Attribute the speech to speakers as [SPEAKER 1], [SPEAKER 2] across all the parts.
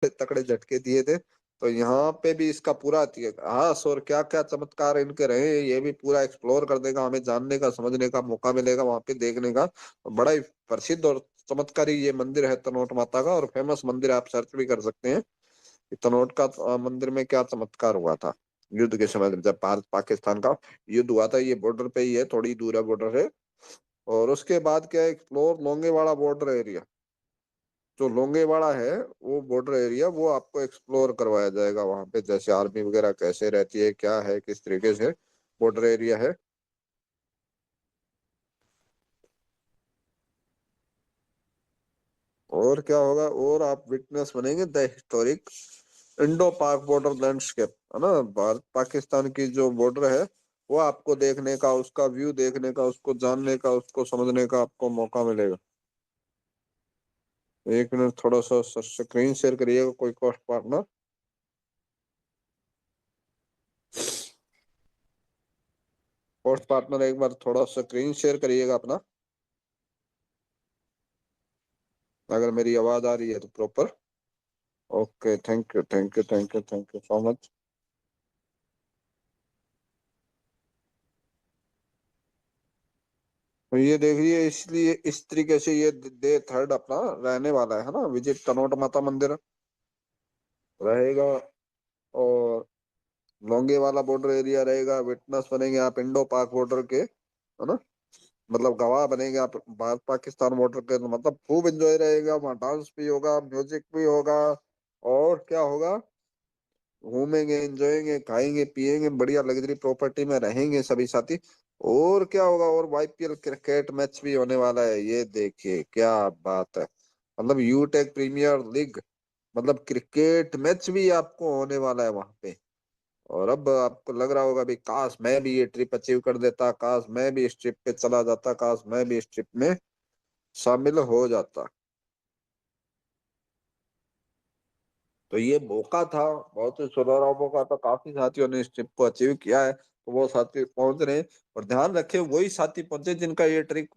[SPEAKER 1] तकड़े झटके दिए थे। तो यहाँ पे भी इसका पूरा इतिहास और क्या क्या चमत्कार इनके रहे ये भी पूरा एक्सप्लोर करने का, हमें जानने का, समझने का मौका मिलेगा वहां पे देखने का। बड़ा ही प्रसिद्ध और चमत्कारी ये मंदिर है तनोट माता का, और फेमस मंदिर आप सर्च भी कर सकते हैं कि तनोट का मंदिर में क्या चमत्कार हुआ था युद्ध के समय जब भारत पाकिस्तान का युद्ध हुआ था। ये बॉर्डर पे ही है, थोड़ी दूर है बॉर्डर है। और उसके बाद क्या है, एक्सप्लोर लोंगेवाड़ा बॉर्डर एरिया, जो लोंगेवाड़ा है वो बॉर्डर एरिया, वो आपको एक्सप्लोर करवाया जाएगा वहां पे, जैसे आर्मी वगैरह कैसे रहती है, क्या है, किस तरीके से बॉर्डर एरिया है। और क्या होगा, और आप विटनेस बनेंगे द हिस्टोरिक इंडो पाक बॉर्डर लैंडस्केप, है ना। भारत पाकिस्तान की जो बॉर्डर है वो आपको देखने का, उसका व्यू देखने का, उसको जानने का, उसको समझने का आपको मौका मिलेगा। एक मिनट, थोड़ा सा स्क्रीन शेयर करिएगा कोई कॉस्ट पार्टनर। कॉस्ट पार्टनर एक बार थोड़ा स्क्रीन शेयर करिएगा अपना, अगर मेरी आवाज आ रही है तो proper. Okay, thank you thank you thank you thank you so much. तो ये देखिए, इसलिए इस तरीके से ये डे थर्ड अपना रहने वाला है ना, विजिट तनोट माता मंदिर रहेगा। और लोंगे वाला बॉर्डर एरिया रहेगा, विटनेस बनेंगे आप इंडो पाक बॉर्डर के, है ना। मतलब गवाह बनेंगे आप भारत पाकिस्तान बॉर्डर के, तो मतलब खूब एंजॉय रहेगा वहाँ, डांस भी होगा, म्यूजिक भी होगा, और क्या होगा, घूमेंगे, एंजॉयेंगे, खाएंगे पिएंगे, बढ़िया लग्जरी प्रॉपर्टी में रहेंगे सभी साथी। और क्या होगा, और आईपीएल क्रिकेट मैच भी होने वाला है, ये देखिए क्या बात है। मतलब यूटेक प्रीमियर लीग, मतलब क्रिकेट मैच भी आपको होने वाला है वहां पे। और अब आपको लग रहा होगा भी काश मैं भी ये ट्रिप अचीव कर देता, काश मैं भी इस ट्रिप पे चला जाता, काश मैं भी इस ट्रिप में शामिल हो जाता। तो ये मौका था, बहुत ही सुनहरा मौका था, काफी साथियों ने इस ट्रिप को अचीव किया है, तो वो साथी पहुंच रहे हैं। और ध्यान रखें, वही साथी पहुंचे जिनका ये ट्रिप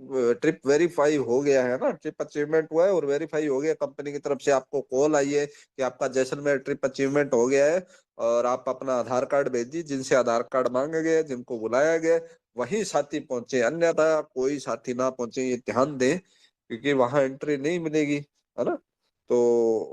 [SPEAKER 1] ट्रिप वेरीफाई हो गया है ना, ट्रिप अचीवमेंट हुआ है और वेरीफाई हो गया, कंपनी की तरफ से आपको कॉल आई है कि आपका जैसलमेर ट्रिप अचीवमेंट हो गया है। और आप अपना आधार कार्ड भेज दीजिए, जिनसे आधार कार्ड मांगे गए, जिनको बुलाया गया, वही साथी पहुंचे, अन्यथा कोई साथी ना पहुंचे, ये ध्यान दें, क्योंकि वहां एंट्री नहीं मिलेगी, है ना। तो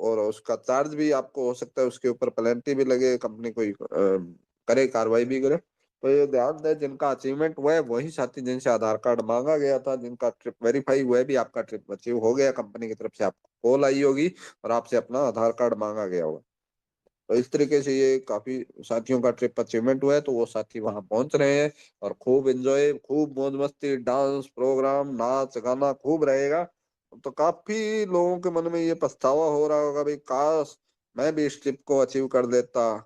[SPEAKER 1] और उसका चार्ज भी आपको हो सकता है उसके ऊपर पेनल्टी भी लगे, कंपनी कोई करे, कार्रवाई भी करे। तो ये ध्यान दें, जिनका अचीवमेंट हुआ है वही साथी जिनसे आधार कार्ड मांगा गया था, जिनका ट्रिप वेरीफाई हुआ है भी, आपका ट्रिप अचीव हो गया, कंपनी की तरफ से आपको कॉल आई होगी और आपसे अपना आधार कार्ड मांगा गया होगा। तो इस तरीके से ये काफी साथियों का ट्रिप अचीवमेंट हुआ है, तो वो साथी वहां पहुंच रहे हैं। और खूब एंजॉय, खूब मौज मस्ती, डांस प्रोग्राम, नाच गाना खूब रहेगा। तो काफी लोगों के मन में ये पछतावा हो रहा होगा भाई, काश मैं भी इस ट्रिप को अचीव कर देता,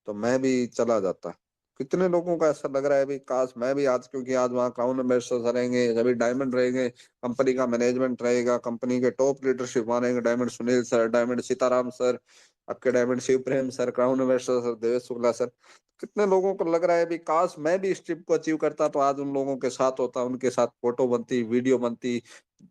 [SPEAKER 1] तो मैं भी चला जाता। कितने लोगों का ऐसा लग रहा है भाई, काश मैं भी आज, क्योंकि आज वहाँ क्राउन एम्बेसडर रहेंगे, सभी डायमंड रहेंगे, कंपनी का मैनेजमेंट रहेगा, कंपनी के टॉप लीडरशिप वहाँ रहेंगे, diamond Sunil sir, diamond Sitaram sir, आपके diamond Shiv Prem sir, crown investor sir, Devesh Shukla sir. कितने लोगों को लग रहा है भी काश मैं भी इस ट्रिप को अचीव करता, तो आज उन लोगों के साथ होता, उनके साथ फोटो बनती, वीडियो बनती,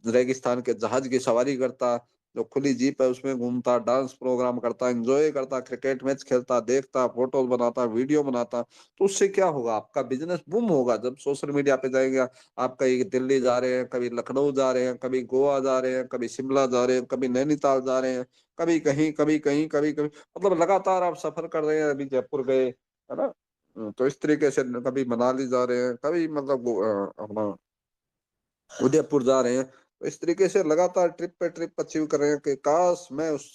[SPEAKER 1] रेगिस्तान के जहाज की सवारी करता, जो खुली जीप है उसमें घूमता, डांस प्रोग्राम करता, एंजॉय करता, क्रिकेट मैच खेलता, देखता, फोटो बनाता, वीडियो बनाता। तो उससे क्या होगा, आपका बिजनेस बूम होगा। जब सोशल मीडिया पे जाएगा, आप कहीं दिल्ली जा रहे हैं, कभी लखनऊ जा रहे हैं, कभी गोवा जा रहे हैं, कभी शिमला जा रहे हैं, कभी नैनीताल जा रहे हैं, कभी कहीं कभी कहीं कभी कभी, मतलब लगातार आप सफर कर रहे हैं, अभी जयपुर गए, है ना। तो इस तरीके से कभी मनाली जा रहे हैं, कभी मतलब अपना उदयपुर जा रहे हैं। तो इस तरीके से लगातार ट्रिप पे ट्रिप अचीव कर रहे हैं कि काश मैं उस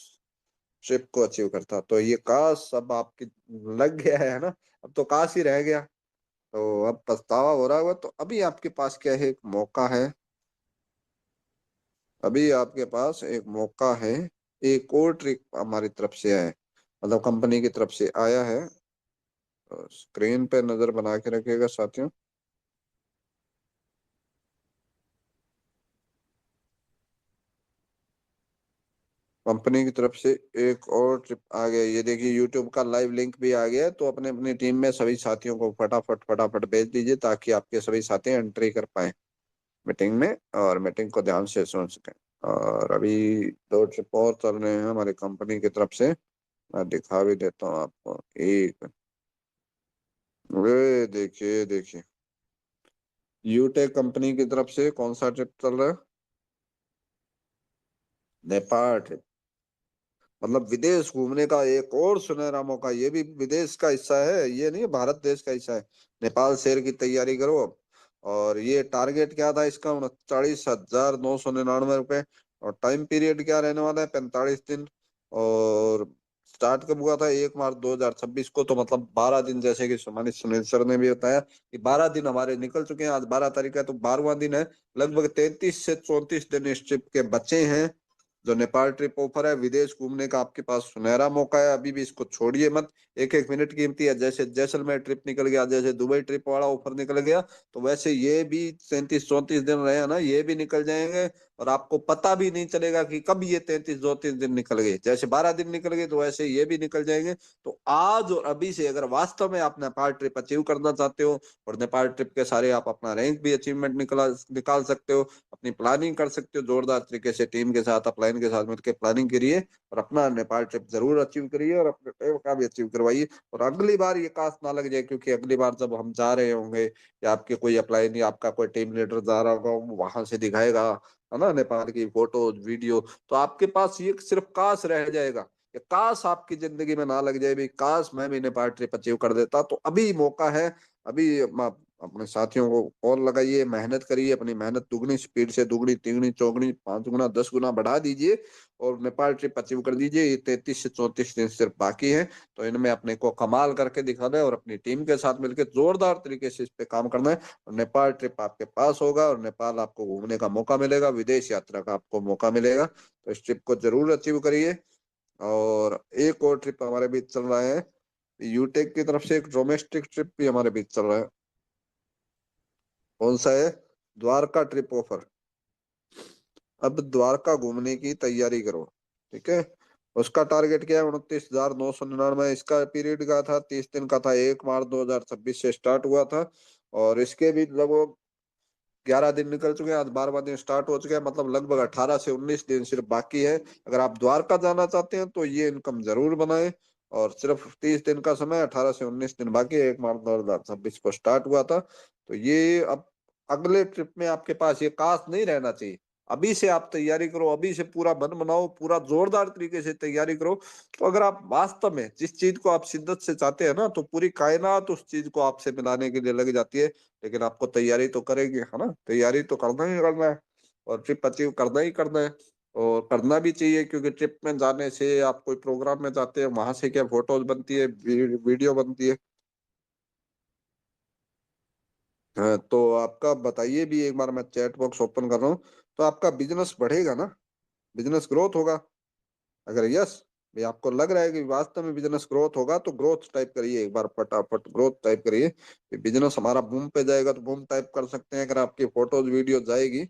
[SPEAKER 1] ट्रिप को अचीव करता। तो ये काश अब आपकी लग गया है ना, अब तो काश ही रह गया। तो अब पछतावा हो रहा होगा, तो अभी आपके पास क्या है, एक मौका है, अभी आपके पास एक मौका है। एक और ट्रिक हमारी तरफ से है, मतलब कंपनी की तरफ से आया है। स्क्रीन पे नजर बना के रखिएगा साथियों। कंपनी की तरफ से एक और ट्रिप आ गया, ये देखिए यूट्यूब का लाइव लिंक भी आ गया है। तो अपने अपनी टीम में सभी साथियों को फटाफट फटाफट भेज दीजिए, ताकि आपके सभी साथी एंट्री कर पाए मीटिंग में और मीटिंग को ध्यान से सुन सकें। और अभी दो ट्रिप और चल रहे हैं हमारी कंपनी की तरफ से। मैं दिखा भी देता हूँ आपको एक। वे देखिए देखिए, यूटेक कंपनी की तरफ से कौन सा ट्रिप चल रहा है? नेपाल ट्रिप। मतलब विदेश घूमने का एक और सुनहरा मौका। ये भी विदेश का हिस्सा है, ये नहीं है भारत देश का हिस्सा है। नेपाल शेर की तैयारी करो अब। और ये टारगेट क्या था इसका? 39,999 रुपये। और टाइम पीरियड क्या रहने वाला है? 45 दिन। और स्टार्ट कब हुआ था? 1 मार्च 2026 को। तो मतलब 12 दिन, जैसे कि हमारे सुनील सर ने भी बताया कि 12 दिन हमारे निकल चुके हैं। आज 12 तारीख है तो 12वां दिन है। लगभग 33 से 34 दिन इस ट्रिप के बचे हैं। जो नेपाल ट्रिप ऑफर है, विदेश घूमने का आपके पास सुनहरा मौका है, अभी भी इसको छोड़िए मत। एक एक मिनट कीमती है। जैसे जैसलमेर ट्रिप निकल गया, जैसे दुबई ट्रिप वाला ऑफर निकल गया, तो वैसे ये भी 33-34 दिन रहे हैं ना, ये भी निकल जाएंगे। और आपको पता भी नहीं चलेगा कि कब ये 33-34 दिन निकल गए। जैसे 12 दिन निकल गए, तो वैसे ये भी निकल जाएंगे। तो आज और अभी से अगर वास्तव में आप नेपाल ट्रिप अचीव करना चाहते हो, और नेपाल ट्रिप के सारे आप अपना रैंक भी अचीवमेंट निकाल सकते हो, अपनी प्लानिंग कर सकते हो जोरदार तरीके से, टीम के साथ अपलाइन के साथ मिलकर प्लानिंग करिए। और अपना नेपाल ट्रिप जरूर अचीव करिए, और अपने टाइम का भी अचीव करवाइए। और अगली बार ये काश ना लग जाए, क्योंकि अगली बार जब हम जा रहे होंगे, या आपके कोई अपलाइन या आपका कोई टीम लीडर जा रहा होगा, वो वहां से दिखाएगा, है ना, नेपाल की फोटो वीडियो, तो आपके पास ये सिर्फ काश रह जाएगा। ये काश आपकी जिंदगी में ना लग जाए भी, काश मैं भी नेपाल ट्रिप अचीव कर देता। तो अभी मौका है। अभी अपने साथियों को कॉल लगाइए, मेहनत करिए, अपनी मेहनत दुगनी स्पीड से, दुगनी तिगनी चौगनी 5 गुना 10 गुना बढ़ा दीजिए। और नेपाल ट्रिप अचीव कर दीजिए। ये 33 से 34 दिन सिर्फ बाकी है। तो इनमें अपने को कमाल करके दिखाना है, और अपनी टीम के साथ मिलकर जोरदार तरीके से इस पे काम करना है। और नेपाल ट्रिप आपके पास होगा, और नेपाल आपको घूमने का मौका मिलेगा, विदेश यात्रा का आपको मौका मिलेगा। तो इस ट्रिप को जरूर अचीव करिए। और एक और ट्रिप हमारे बीच चल रहा है, यूटेक की तरफ से एक डोमेस्टिक ट्रिप भी हमारे बीच चल रहा है। कौन सा है? Dwarka trip offer. अब द्वारका घूमने की तैयारी करो। ठीक है। उसका टारगेट क्या है? 29,999। इसका पीरियड का था, 30 दिन का था। 1 मार्च 2026 से स्टार्ट हुआ था। और इसके भी लगभग 11 दिन निकल चुके हैं। आज 12वां दिन स्टार्ट हो चुका है। मतलब लगभग 18 से 19 दिन सिर्फ बाकी है। अगर आप द्वारका जाना चाहते हैं तो ये इनकम जरूर बनाए। और सिर्फ 30 दिन का समय, 18 से 19 दिन बाकी है। 1 मार्च 2026 को स्टार्ट हुआ था। तो ये अब अगले ट्रिप में आपके पास ये काश नहीं रहना चाहिए। अभी से आप तैयारी करो, अभी से पूरा मन बनाओ, पूरा जोरदार तरीके से तैयारी करो। तो अगर आप वास्तव में जिस चीज को आप शिद्दत से चाहते हैं ना, तो पूरी कायनात उस चीज को आपसे मिलाने के लिए लग जाती है। लेकिन आपको तैयारी तो करेगी, है ना, तैयारी तो करना ही करना है। और ट्रिप अचीव करना ही करना है। और करना भी चाहिए, क्योंकि ट्रिप में जाने से, आप कोई प्रोग्राम में जाते हैं, वहां से क्या फोटोज बनती है, वीडियो बनती है। हाँ, तो आपका बताइए भी एक बार, मैं चैट बॉक्स ओपन कर रहा हूँ। तो आपका बिजनेस बढ़ेगा ना? बिजनेस ग्रोथ होगा? अगर यस, भी आपको लग रहा है कि वास्तव में बिजनेस ग्रोथ होगा, तो ग्रोथ टाइप करिए एक बार, फटाफट ग्रोथ टाइप करिए। बिजनेस हमारा बूम पे जाएगा, तो बूम टाइप कर सकते हैं। अगर आपकी फोटोज वीडियो जाएगी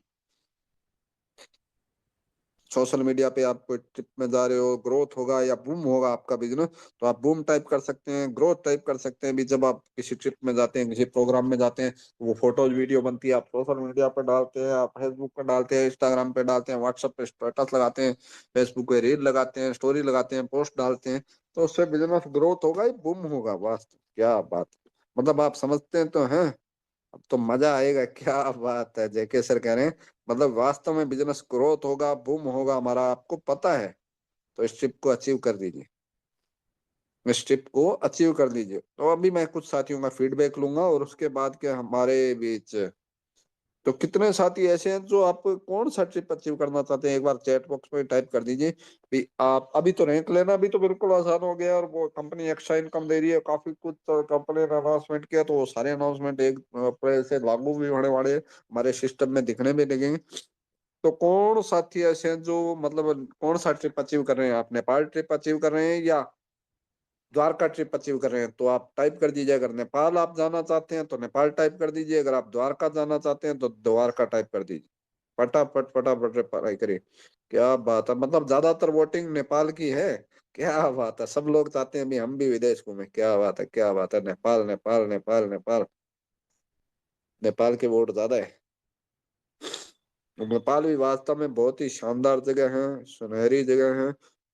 [SPEAKER 1] सोशल मीडिया पे, आप कोई ट्रिप में जा रहे हो, ग्रोथ होगा या बूम होगा आपका बिजनेस, तो आप बूम टाइप कर सकते हैं, ग्रोथ टाइप कर सकते हैं भी। जब आप किसी ट्रिप में जाते हैं, किसी प्रोग्राम में जाते हैं, तो वो फोटोज वीडियो बनती है, आप सोशल मीडिया पे डालते हैं, आप फेसबुक पे डालते हैं, इंस्टाग्राम पे डालते हैं, व्हाट्सएप पे स्टेटस लगाते हैं, फेसबुक पे रील लगाते हैं, स्टोरी लगाते हैं, पोस्ट डालते हैं। तो उससे बिजनेस ग्रोथ होगा ही, बूम होगा। वास्तव क्या बात! मतलब आप समझते हैं तो हैं। अब तो मजा आएगा। क्या बात है, जेके सर कह रहे हैं। मतलब वास्तव में बिजनेस ग्रोथ होगा, बूम होगा हमारा, आपको पता है। तो इस ट्रिप को अचीव कर दीजिए। इस ट्रिप को अचीव कर दीजिए। तो अभी मैं कुछ साथियों का फीडबैक लूंगा, और उसके बाद के हमारे बीच। तो कितने साथी ऐसे हैं जो आप कौन सा ट्रिप अचीव करना चाहते हैं? एक बार चैट बॉक्स में टाइप कर दीजिए भी। आप अभी तो रैंक लेना भी तो बिल्कुल आसान हो गया, और वो कंपनी एक्स्ट्रा इनकम दे रही है काफी कुछ। कंपनी ने अनाउंसमेंट किया, तो वो सारे अनाउंसमेंट 1 अप्रैल से लागू भी होने वाले हैं, हमारे सिस्टम में दिखने भी लगेंगे। तो कौन साथी ऐसे हैं जो, मतलब कौन सा ट्रिप अचीव कर रहे हैं? आप नेपाल ट्रिप अचीव कर रहे हैं, या द्वारका ट्रिप अचीव कर रहे हैं? तो आप टाइप कर दीजिए। अगर नेपाल आप जाना चाहते हैं तो नेपाल टाइप कर दीजिए। अगर आप द्वारका जाना चाहते हैं तो द्वारका टाइप कर दीजिए। फटाफट फटाफट रिप्लाई करिए। क्या बात है! मतलब ज्यादातर वोटिंग नेपाल की है। क्या बात है! सब लोग चाहते हैं भी हम भी विदेश घूमें। क्या बात है, क्या बात है! नेपाल नेपाल नेपाल नेपाल। नेपाल के वोट ज्यादा है। नेपाल भी वास्तव में बहुत ही शानदार जगह है, सुनहरी जगह है।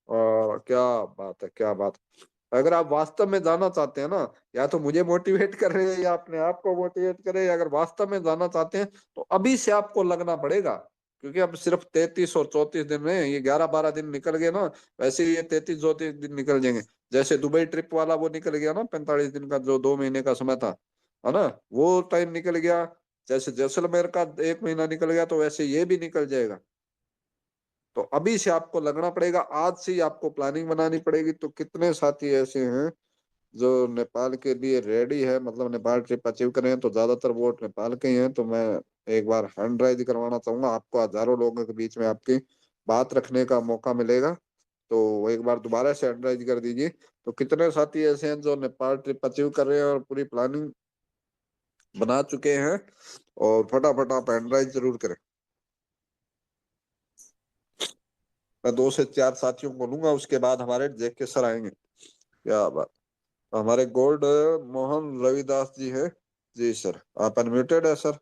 [SPEAKER 1] और क्या बात है, क्या बात है। अगर आप वास्तव में जाना चाहते हैं ना, या तो मुझे मोटिवेट कर रहे हैं या अपने आप को मोटिवेट कर रहे हैं, अगर वास्तव में जाना चाहते हैं तो अभी से आपको लगना पड़ेगा। क्योंकि अब सिर्फ 33 और 34 दिन में ये 11-12 दिन निकल गए ना, वैसे ही ये 33-34 दिन निकल जाएंगे। जैसे दुबई ट्रिप वाला वो निकल गया ना, 45 दिन का, जो 2 महीने का समय था, है ना, वो टाइम निकल गया। जैसे जैसलमेर का 1 महीना निकल गया, तो वैसे ये भी निकल जाएगा। तो अभी से आपको लगना पड़ेगा, आज से ही आपको प्लानिंग बनानी पड़ेगी। तो कितने साथी ऐसे हैं जो नेपाल के लिए रेडी है, मतलब नेपाल ट्रिप अचीव कर रहे हैं, तो ज्यादातर वो नेपाल के ही हैं। तो मैं एक बार हैंड राइज करवाना चाहूंगा आपको, हजारों लोगों के बीच में आपकी बात रखने का मौका मिलेगा। तो वो एक बार दोबारा से हैंड राइज कर दीजिए। तो कितने साथी ऐसे हैं जो नेपाल ट्रिप अचीव कर रहे हैं और पूरी प्लानिंग बना चुके हैं, और फटाफट आप हैंड राइज जरूर करें। मैं 2 से 4 साथियों को लूंगा, उसके बाद हमारे जेके के सर आएंगे। क्या बात। हमारे गोल्ड मोहन रविदास जी है। जी सर, आप अनम्यूटेड है सर।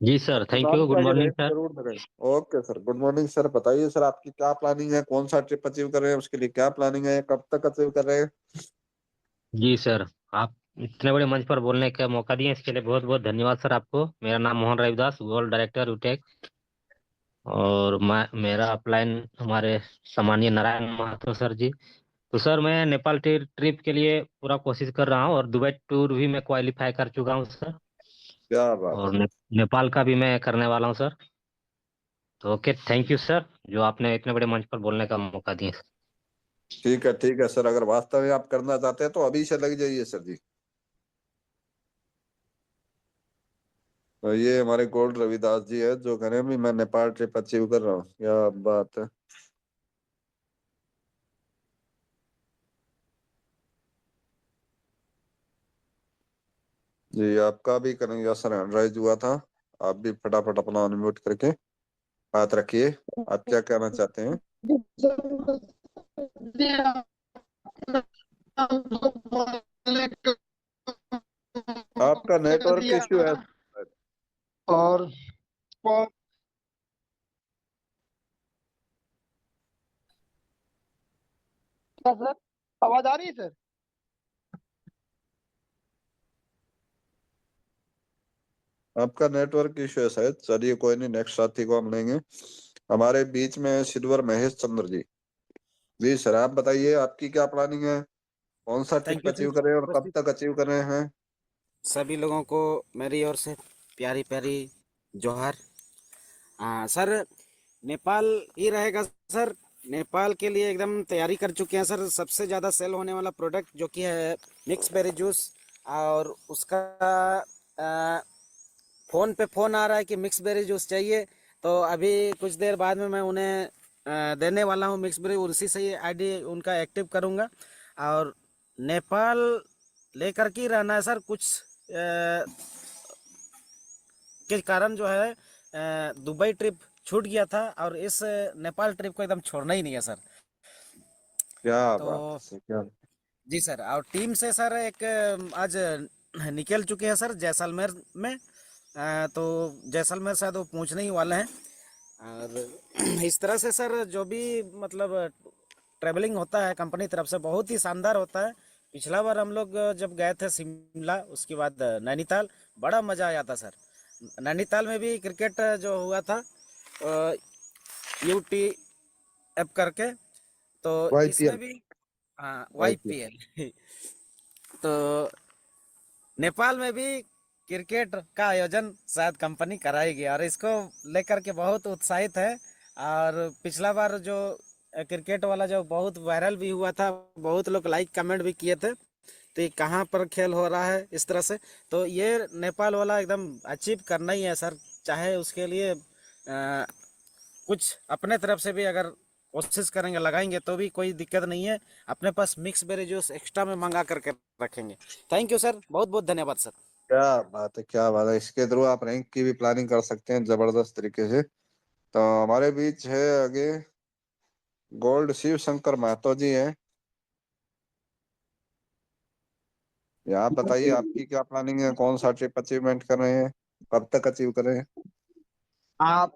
[SPEAKER 2] जी सर,
[SPEAKER 1] अपने
[SPEAKER 2] थैंक
[SPEAKER 1] नाम
[SPEAKER 2] यू।
[SPEAKER 1] के
[SPEAKER 2] गुड
[SPEAKER 1] आगे
[SPEAKER 2] मॉर्निंग
[SPEAKER 1] वेट
[SPEAKER 2] सर।
[SPEAKER 1] जरूर करें। Okay sir, good morning sir. बताइए सर, आपकी क्या प्लानिंग है, कौन सा ट्रिप अचीव कर रहे हैं, उसके लिए क्या प्लानिंग है, कब तक अचीव कर रहे हैं।
[SPEAKER 2] जी सर, आप इतने बड़े मंच पर बोलने का मौका दिए, इसके लिए बहुत बहुत धन्यवाद सर आपको। मेरा नाम मोहन रविदास, गोल्ड डायरेक्टर यूटेक। और मेरा अपलाइन हमारे सम्मानीय नारायण महतो सर जी। तो सर, मैं नेपाल ट्रिप के लिए पूरा कोशिश कर रहा हूँ, और दुबई टूर भी मैं क्वालिफाई कर चुका हूँ सर।
[SPEAKER 1] क्या बात है।
[SPEAKER 2] और नेपाल का भी मैं करने वाला हूँ सर। तो ओके, थैंक यू सर, जो आपने इतने बड़े मंच पर बोलने का मौका दिया।
[SPEAKER 1] ठीक है सर, अगर वास्तव में आप करना चाहते हैं तो अभी से लग जाइए सर जी। तो ये हमारे गोल्ड रविदास जी है जो कह रहे हैं भी मैं नेपाल ट्रिप अचीव कर रहा हूँ। क्या बात है। जी, आपका भी करेंगे सर, हैंड हुआ था। आप भी फटाफट अपना अनम्यूट करके बात रखिए। आप क्या कहना चाहते हैं। आपका
[SPEAKER 3] कर
[SPEAKER 1] नेटवर्क
[SPEAKER 3] दिया
[SPEAKER 1] इश्यू है।
[SPEAKER 3] और क्या सर, आवाज आ रही है सर?
[SPEAKER 1] आपका नेटवर्क इश्यू है शायद। चलिए कोई नहीं, नेक्स्ट साथी को हम लेंगे। हमारे बीच में है सिल्वर महेश चंद्र जी। जी सर, आप बताइए आपकी क्या प्लानिंग है, कौन सा
[SPEAKER 4] thank
[SPEAKER 1] trip
[SPEAKER 4] you
[SPEAKER 1] achieve
[SPEAKER 4] sir.
[SPEAKER 1] कर रहे हैं और कब
[SPEAKER 4] उपस्थित
[SPEAKER 1] तक अचीव कर रहे हैं।
[SPEAKER 4] सभी लोगों को मेरी ओर से प्यारी प्यारी जोहार। सर, नेपाल ही रहेगा सर। नेपाल के लिए एकदम तैयारी कर चुके हैं सर। सबसे ज़्यादा सेल होने वाला प्रोडक्ट जो कि है मिक्स बेरी जूस। और उसका आ, फ़ोन पे फ़ोन आ रहा है कि मिक्स बेरी जूस चाहिए। तो अभी कुछ देर बाद में मैं उन्हें देने वाला हूँ मिक्स बेरी। उसी से ही आईडी उनका एक्टिव करूँगा। और नेपाल लेकर के ही रहना है सर। कुछ के कारण जो है दुबई ट्रिप छूट गया था, और इस नेपाल ट्रिप को एकदम छोड़ना ही नहीं है सर।
[SPEAKER 1] क्या
[SPEAKER 4] तो
[SPEAKER 1] बात है सर, क्या।
[SPEAKER 4] जी सर, और टीम से सर एक आज निकल चुके हैं सर जैसलमेर में। तो जैसलमेर शायद वो पहुंचने ही वाले हैं। और इस तरह से सर जो भी मतलब ट्रैवलिंग होता है कंपनी तरफ से बहुत ही शानदार होता है। पिछला बार हम लोग जब गए थे शिमला, उसके बाद नैनीताल, बड़ा मज़ा आया था सर। नैनीताल में भी क्रिकेट जो हुआ था यूटी एप करके, तो इसमें
[SPEAKER 1] वाईपीएल।
[SPEAKER 4] भी हाँ
[SPEAKER 1] वाईपीएल।
[SPEAKER 4] वाईपीएल। तो नेपाल में भी क्रिकेट का आयोजन शायद कंपनी कराएगी, और इसको लेकर के बहुत उत्साहित है। और पिछला बार जो क्रिकेट वाला जो बहुत वायरल भी हुआ था, बहुत लोग लाइक कमेंट भी किए थे। तो ये कहाँ पर खेल हो रहा है इस तरह से। तो ये नेपाल वाला एकदम अचीव करना ही है सर। चाहे उसके लिए कुछ अपने तरफ से भी अगर कोशिश करेंगे, लगाएंगे, तो भी कोई दिक्कत नहीं है। अपने पास मिक्स बेरी जूस एक्स्ट्रा में मंगा करके रखेंगे। थैंक यू सर, बहुत बहुत धन्यवाद सर।
[SPEAKER 1] क्या बात है, क्या बात है। इसके थ्रू आप रैंक की भी प्लानिंग कर सकते हैं जबरदस्त तरीके से। तो हमारे बीच है आगे गोल्ड शिव शंकर महतो जी हैं। ये आप बताइए आपकी क्या प्लानिंग है, कौन सा ट्रिप अचीवमेंट कर रहे हैं, कब तक अचीव कर रहे हैं।
[SPEAKER 5] आप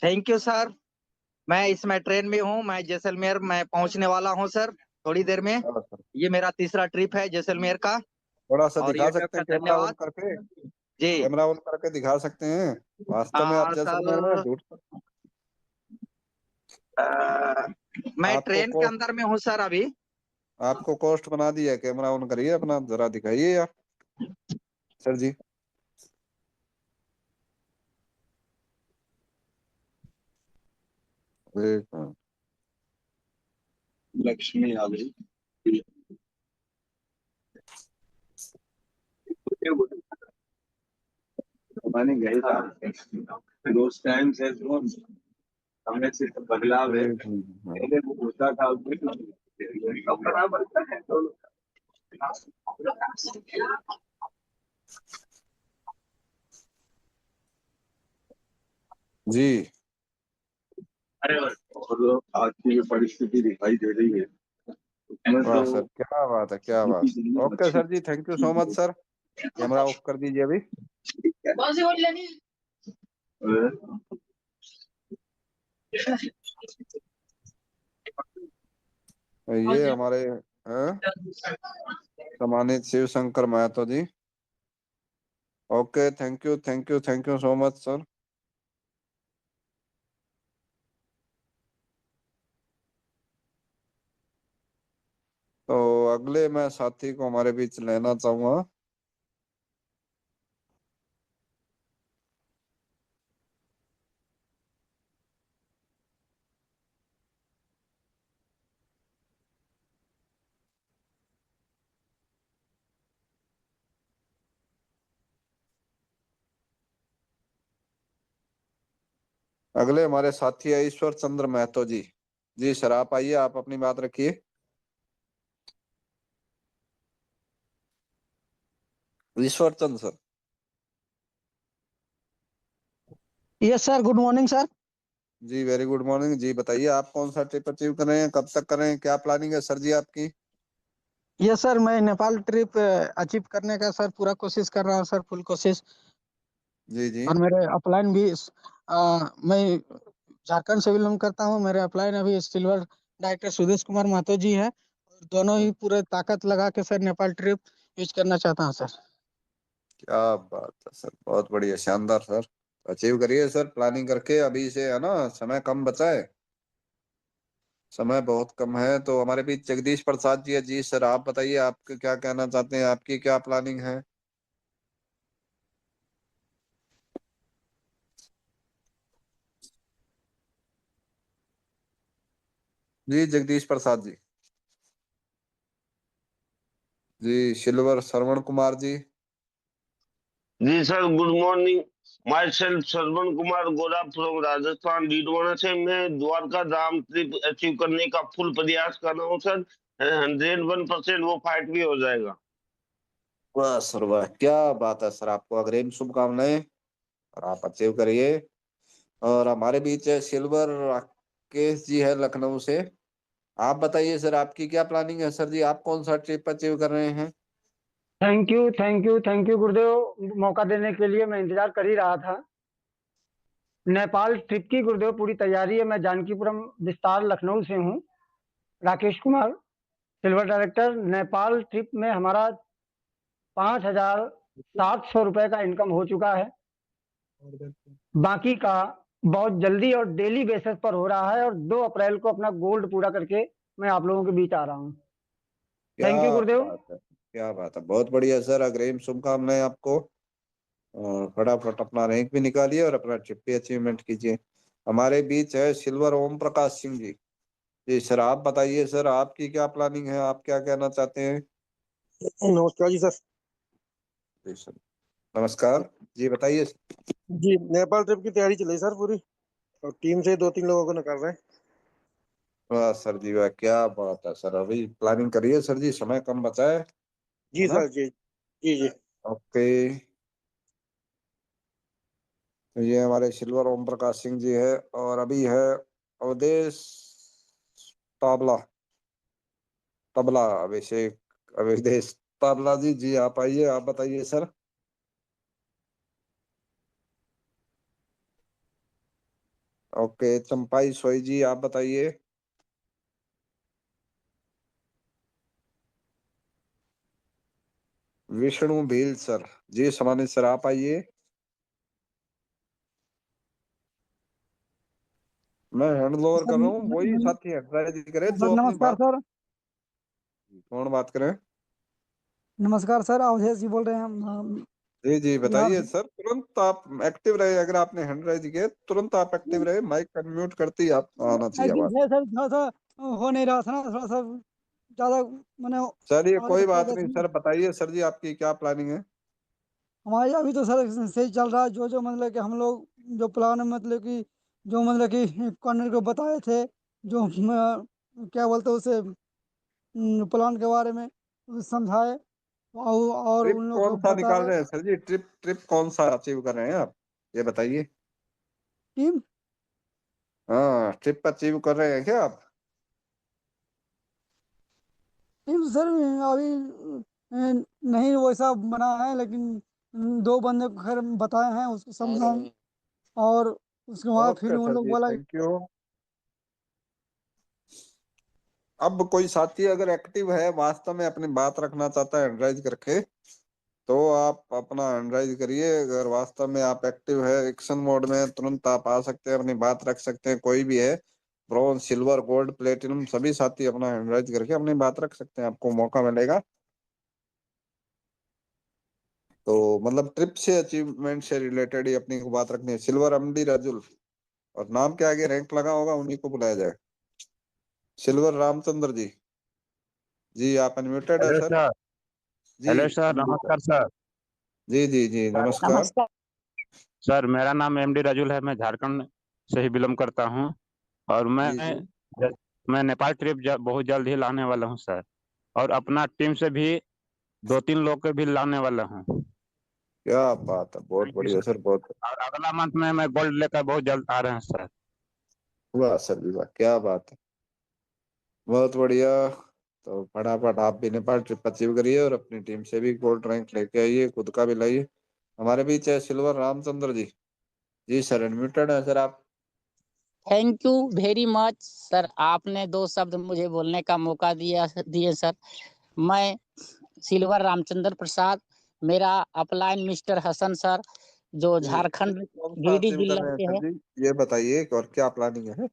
[SPEAKER 5] थैंक यू सर। मैं इसमें ट्रेन में हूँ, मैं जैसलमेर में पहुंचने वाला हूँ सर थोड़ी देर में।
[SPEAKER 1] हाँ सर,
[SPEAKER 5] ये मेरा तीसरा ट्रिप है जैसलमेर का।
[SPEAKER 1] थोड़ा सा
[SPEAKER 5] और
[SPEAKER 1] दिखा
[SPEAKER 5] यूट्यूब
[SPEAKER 1] सकते
[SPEAKER 5] का
[SPEAKER 1] हैं कैमरा ऑन
[SPEAKER 5] धन्यवाद
[SPEAKER 1] करके?
[SPEAKER 5] जी।
[SPEAKER 1] कैमरा ऑन करके दिखा सकते हैं? वास्तव में आप जैसलमेर में
[SPEAKER 5] सर
[SPEAKER 1] झूठ?
[SPEAKER 5] मैं
[SPEAKER 1] आपको
[SPEAKER 5] ट्रेन के
[SPEAKER 1] को
[SPEAKER 5] अंदर में हूँ सर अभी।
[SPEAKER 1] आपको कॉस्ट बना दिया है, कैमरा ऑन करिए अपना, जरा दिखाइए यार सर जी। एक मिनट।
[SPEAKER 6] लक्ष्मी आ गई। हमारे गए था दोस्त टाइम से जो हमें सिर्फ बदलाव है।
[SPEAKER 1] एक मिनट, हाँ।
[SPEAKER 6] पहले वो होता था अब बराबर है दोनों।
[SPEAKER 1] जी
[SPEAKER 6] और आज की जो परिस्थिति दिखाई दे रही है उसमें
[SPEAKER 1] वाह सर,
[SPEAKER 6] तो
[SPEAKER 1] क्या बात है, क्या बात है। Okay sir ji, thank you so much sir. Camera off कर दीजिए अभी। ये हमारे हैं, सम्मानित Shiv Shankar Mahato ji. Okay, thank you, thank you, thank you so much sir. तो अगले मैं साथी को हमारे बीच लेना चाहूंगा। अगले हमारे साथी है ईश्वर चंद्र महतो जी। जी सर, आप आइए, आप अपनी बात रखिए। Ishwar Chandra sir.
[SPEAKER 3] Yes sir, good morning sir.
[SPEAKER 1] जी वेरी गुड मॉर्निंग जी। बताइए आप कौन सा ट्रिप अचीव कर रहे हैं, कब तक कर रहे हैं, क्या प्लानिंग है सर जी आपकी?
[SPEAKER 3] यस सर, मैं नेपाल ट्रिप अचीव करने का सर पूरा कोशिश कर रहा हूँ सर, फुल कोशिश।
[SPEAKER 1] जी जी।
[SPEAKER 3] और मेरे अपलाइन भी मैं झारखंड से बिलोंग करता हूँ। मेरे अपलाइन अभी सिल्वर डायरेक्टर सुदेश कुमार महतो जी है, और दोनों ही पूरे ताकत लगा के सर नेपाल ट्रिप यूज करना चाहता हूँ सर।
[SPEAKER 1] क्या बात है सर, बहुत बढ़िया, शानदार सर। अचीव करिए सर प्लानिंग करके, अभी से है ना, समय कम बचा है, समय बहुत कम है। तो हमारे बीच जगदीश प्रसाद जी है। जी सर, आप बताइए, आप क्या कहना चाहते हैं, आपकी क्या प्लानिंग है? जी जगदीश प्रसाद जी। जी सिल्वर श्रवण कुमार जी।
[SPEAKER 7] जी sir, good morning. Myself Shravan Kumar Gora from Rajasthan Didwana से मैं द्वारका धाम ट्रिप अचीव करने का फुल प्रयास कर रहा हूँ सर। 101% वो फाइट भी हो जाएगा।
[SPEAKER 1] वाह सर वाह, क्या बात है सर, आपको अग्रिम शुभकामनाएं, और आप अचीव करिए। और हमारे बीच है सिल्वर राकेश जी है लखनऊ से। आप बताइए सर, आपकी क्या प्लानिंग है सर जी, आप कौन सा ट्रिप अचीव कर रहे हैं?
[SPEAKER 8] Thank you, thank you, thank you गुरुदेव, मौका देने के लिए मैं इंतजार कर ही रहा था। नेपाल ट्रिप की गुरुदेव पूरी तैयारी है। मैं जानकीपुरम विस्तार लखनऊ से हूँ, Rakesh Kumar, silver director. Nepal trip में हमारा 5,700 रुपये का इनकम हो चुका है। बाकी का बहुत जल्दी और डेली बेसिस पर हो रहा है, और 2 अप्रैल को अपना गोल्ड पूरा करके मैं आप लोगों के बीच आ रहा हूँ।
[SPEAKER 1] क्या
[SPEAKER 8] थैंक यू गुरुदेव।
[SPEAKER 1] बात है, क्या बात है, बहुत बढ़िया सर, अग्रिम शुभकामनाएं आपको। और फटाफट अपना रैंक भी निकालिए और अपना ट्रिप भी अचीवमेंट कीजिए। हमारे बीच है सिल्वर ओम प्रकाश सिंह जी। जी सर, आप बताइए सर, आपकी क्या प्लानिंग है, आप क्या कहना चाहते हैं?
[SPEAKER 9] नमस्कार जी सर।
[SPEAKER 1] जी सर, नमस्कार जी, बताइए।
[SPEAKER 9] जी, नेपाल ट्रिप की तैयारी चल रही सर पूरी, और टीम से 2-3 लोगों को निकाल रहे हैं।
[SPEAKER 1] वाह सर जी वाह, क्या बात है सर, अभी प्लानिंग करिए सर जी, समय कम बचा है
[SPEAKER 9] जी
[SPEAKER 1] ना?
[SPEAKER 9] सर जी जी जी।
[SPEAKER 1] ओके। तो ये हमारे सिल्वर ओम प्रकाश सिंह जी है, और अभी है अवधेश ताबला, तबला अभिषेक, अवधेश ताबला जी। जी आप आइए, आप बताइए सर। ओके, चंपाई सोई जी, आप बताइए। विष्णु भील सर जी, समानी सर आप आइए। मैं हैंड ओवर कर रहा हूँ, वही साथी हटराज करे जो अपनी
[SPEAKER 10] नमस्कार
[SPEAKER 1] बात।
[SPEAKER 10] सर।
[SPEAKER 1] कौन बात करें?
[SPEAKER 10] नमस्कार सर, अवधेश जी बोल रहे हैं हम
[SPEAKER 1] जी जी
[SPEAKER 10] बिहार
[SPEAKER 1] बताइए
[SPEAKER 10] से।
[SPEAKER 1] सर, तुरंत आप एक्टिव रहे। अगर आपने हैंड राइज किया तुरंत आप एक्टिव रहे, माइक का म्यूट करते ही आप आना चाहिए
[SPEAKER 10] एक्टिव
[SPEAKER 1] आवाज।
[SPEAKER 10] है सर, थोड़ा सा हो नहीं रहा था ना, थोड़ा सा ज्यादा मैंने
[SPEAKER 1] चलिए
[SPEAKER 10] हमारे
[SPEAKER 1] कोई
[SPEAKER 10] पूरा
[SPEAKER 1] बात
[SPEAKER 10] देश
[SPEAKER 1] नहीं
[SPEAKER 10] में
[SPEAKER 1] सर, बताइए सर जी आपकी क्या प्लानिंग है?
[SPEAKER 10] हमारे अभी तो सर सही चल रहा है। जो मतलब कि हम लोग जो प्लान मतलब कि जो मतलब कि कर्नल को बताए थे, जो क्या बोलते हैं उसे, प्लान के बारे में समझाए और
[SPEAKER 1] ट्रिप
[SPEAKER 10] उन लोग
[SPEAKER 1] कौन
[SPEAKER 10] को
[SPEAKER 1] सा निकाल
[SPEAKER 10] बताए।
[SPEAKER 1] रहे हैं सर जी? ट्रिप ट्रिप कौन सा अचीव कर रहे हैं आप, ये बताइए।
[SPEAKER 10] टीम
[SPEAKER 1] हाँ, ट्रिप अचीव कर रहे हैं क्या आप?
[SPEAKER 10] टीम सर अभी नहीं वैसा बना है, लेकिन दो बंदे को खैर बताए हैं, उसको समझाए और उसके बाद फिर
[SPEAKER 1] ओके
[SPEAKER 10] उन
[SPEAKER 1] सर
[SPEAKER 10] लोग
[SPEAKER 1] जी,
[SPEAKER 10] बोला।
[SPEAKER 1] Thank you. अब कोई साथी अगर एक्टिव है, वास्तव में अपनी बात रखना चाहता है हैंडराइज करके, तो आप अपना हैंडराइज करिए। अगर वास्तव में आप एक्टिव है, एक्शन मोड में, तुरंत आप आ सकते हैं, अपनी बात रख सकते हैं। कोई भी है, ब्रॉन्ज सिल्वर गोल्ड प्लेटिनम सभी साथी अपना हैंडराइज करके अपनी बात रख सकते हैं, आपको मौका मिलेगा। तो मतलब ट्रिप से अचीवमेंट से रिलेटेड ही अपनी को बात रखनी है। सिल्वर एमडी राजुल, और नाम के आगे रैंक लगा होगा उन्हीं को बुलाया जाए। सिल्वर रामचंद्र जी, जी आप अनम्यूटेड है
[SPEAKER 11] हेलो
[SPEAKER 1] सर।
[SPEAKER 11] सर।
[SPEAKER 1] जी
[SPEAKER 11] हेलो सर,
[SPEAKER 1] अनम्यूट है।
[SPEAKER 11] नमस्कार सर।
[SPEAKER 1] जी जी जी नमस्कार।
[SPEAKER 10] नमस्कार।
[SPEAKER 11] सर मेरा नाम एमडी राजुल है, मैं झारखंड से ही बिलोंग करता हूँ। और
[SPEAKER 1] जी जी
[SPEAKER 11] मैं नेपाल ट्रिप बहुत जल्द ही लाने वाला हूँ सर। और अपना टीम से भी 2-3 लोग के भी लाने वाला हूँ।
[SPEAKER 1] क्या बात है, बहुत
[SPEAKER 11] थैंक यू
[SPEAKER 1] बढ़िया
[SPEAKER 11] सर।
[SPEAKER 1] सर, बहुत
[SPEAKER 11] और अगला मंथ में मैं गोल्ड लेकर बहुत जल्द आ रहे हैं सर।
[SPEAKER 1] हुआ सर जी, वाह क्या बात है, बहुत बढ़िया। तो फटाफट आप भी नेपाल ट्रिप अचीव करिए और अपनी टीम से भी गोल्ड रैंक लेके आइए, खुद का भी लाइए। हमारे बीच है सिल्वर रामचंद्र जी। जी सर अनम्यूटेड है सर आप।
[SPEAKER 12] Thank you very much sir, आपने 2 शब्द मुझे बोलने का मौका दिए सर। मैं सिल्वर रामचंद्र प्रसाद, मेरा अपलाइन मिस्टर हसन सर, जो
[SPEAKER 1] जी ट्रिप
[SPEAKER 12] झारखंड
[SPEAKER 1] कौन सा
[SPEAKER 12] गिरिडीह
[SPEAKER 1] अचीव कर
[SPEAKER 12] जिला
[SPEAKER 1] रहे हैं
[SPEAKER 12] से
[SPEAKER 1] सर
[SPEAKER 12] है।
[SPEAKER 1] जी, ये बताइए और क्या प्लानिंग है?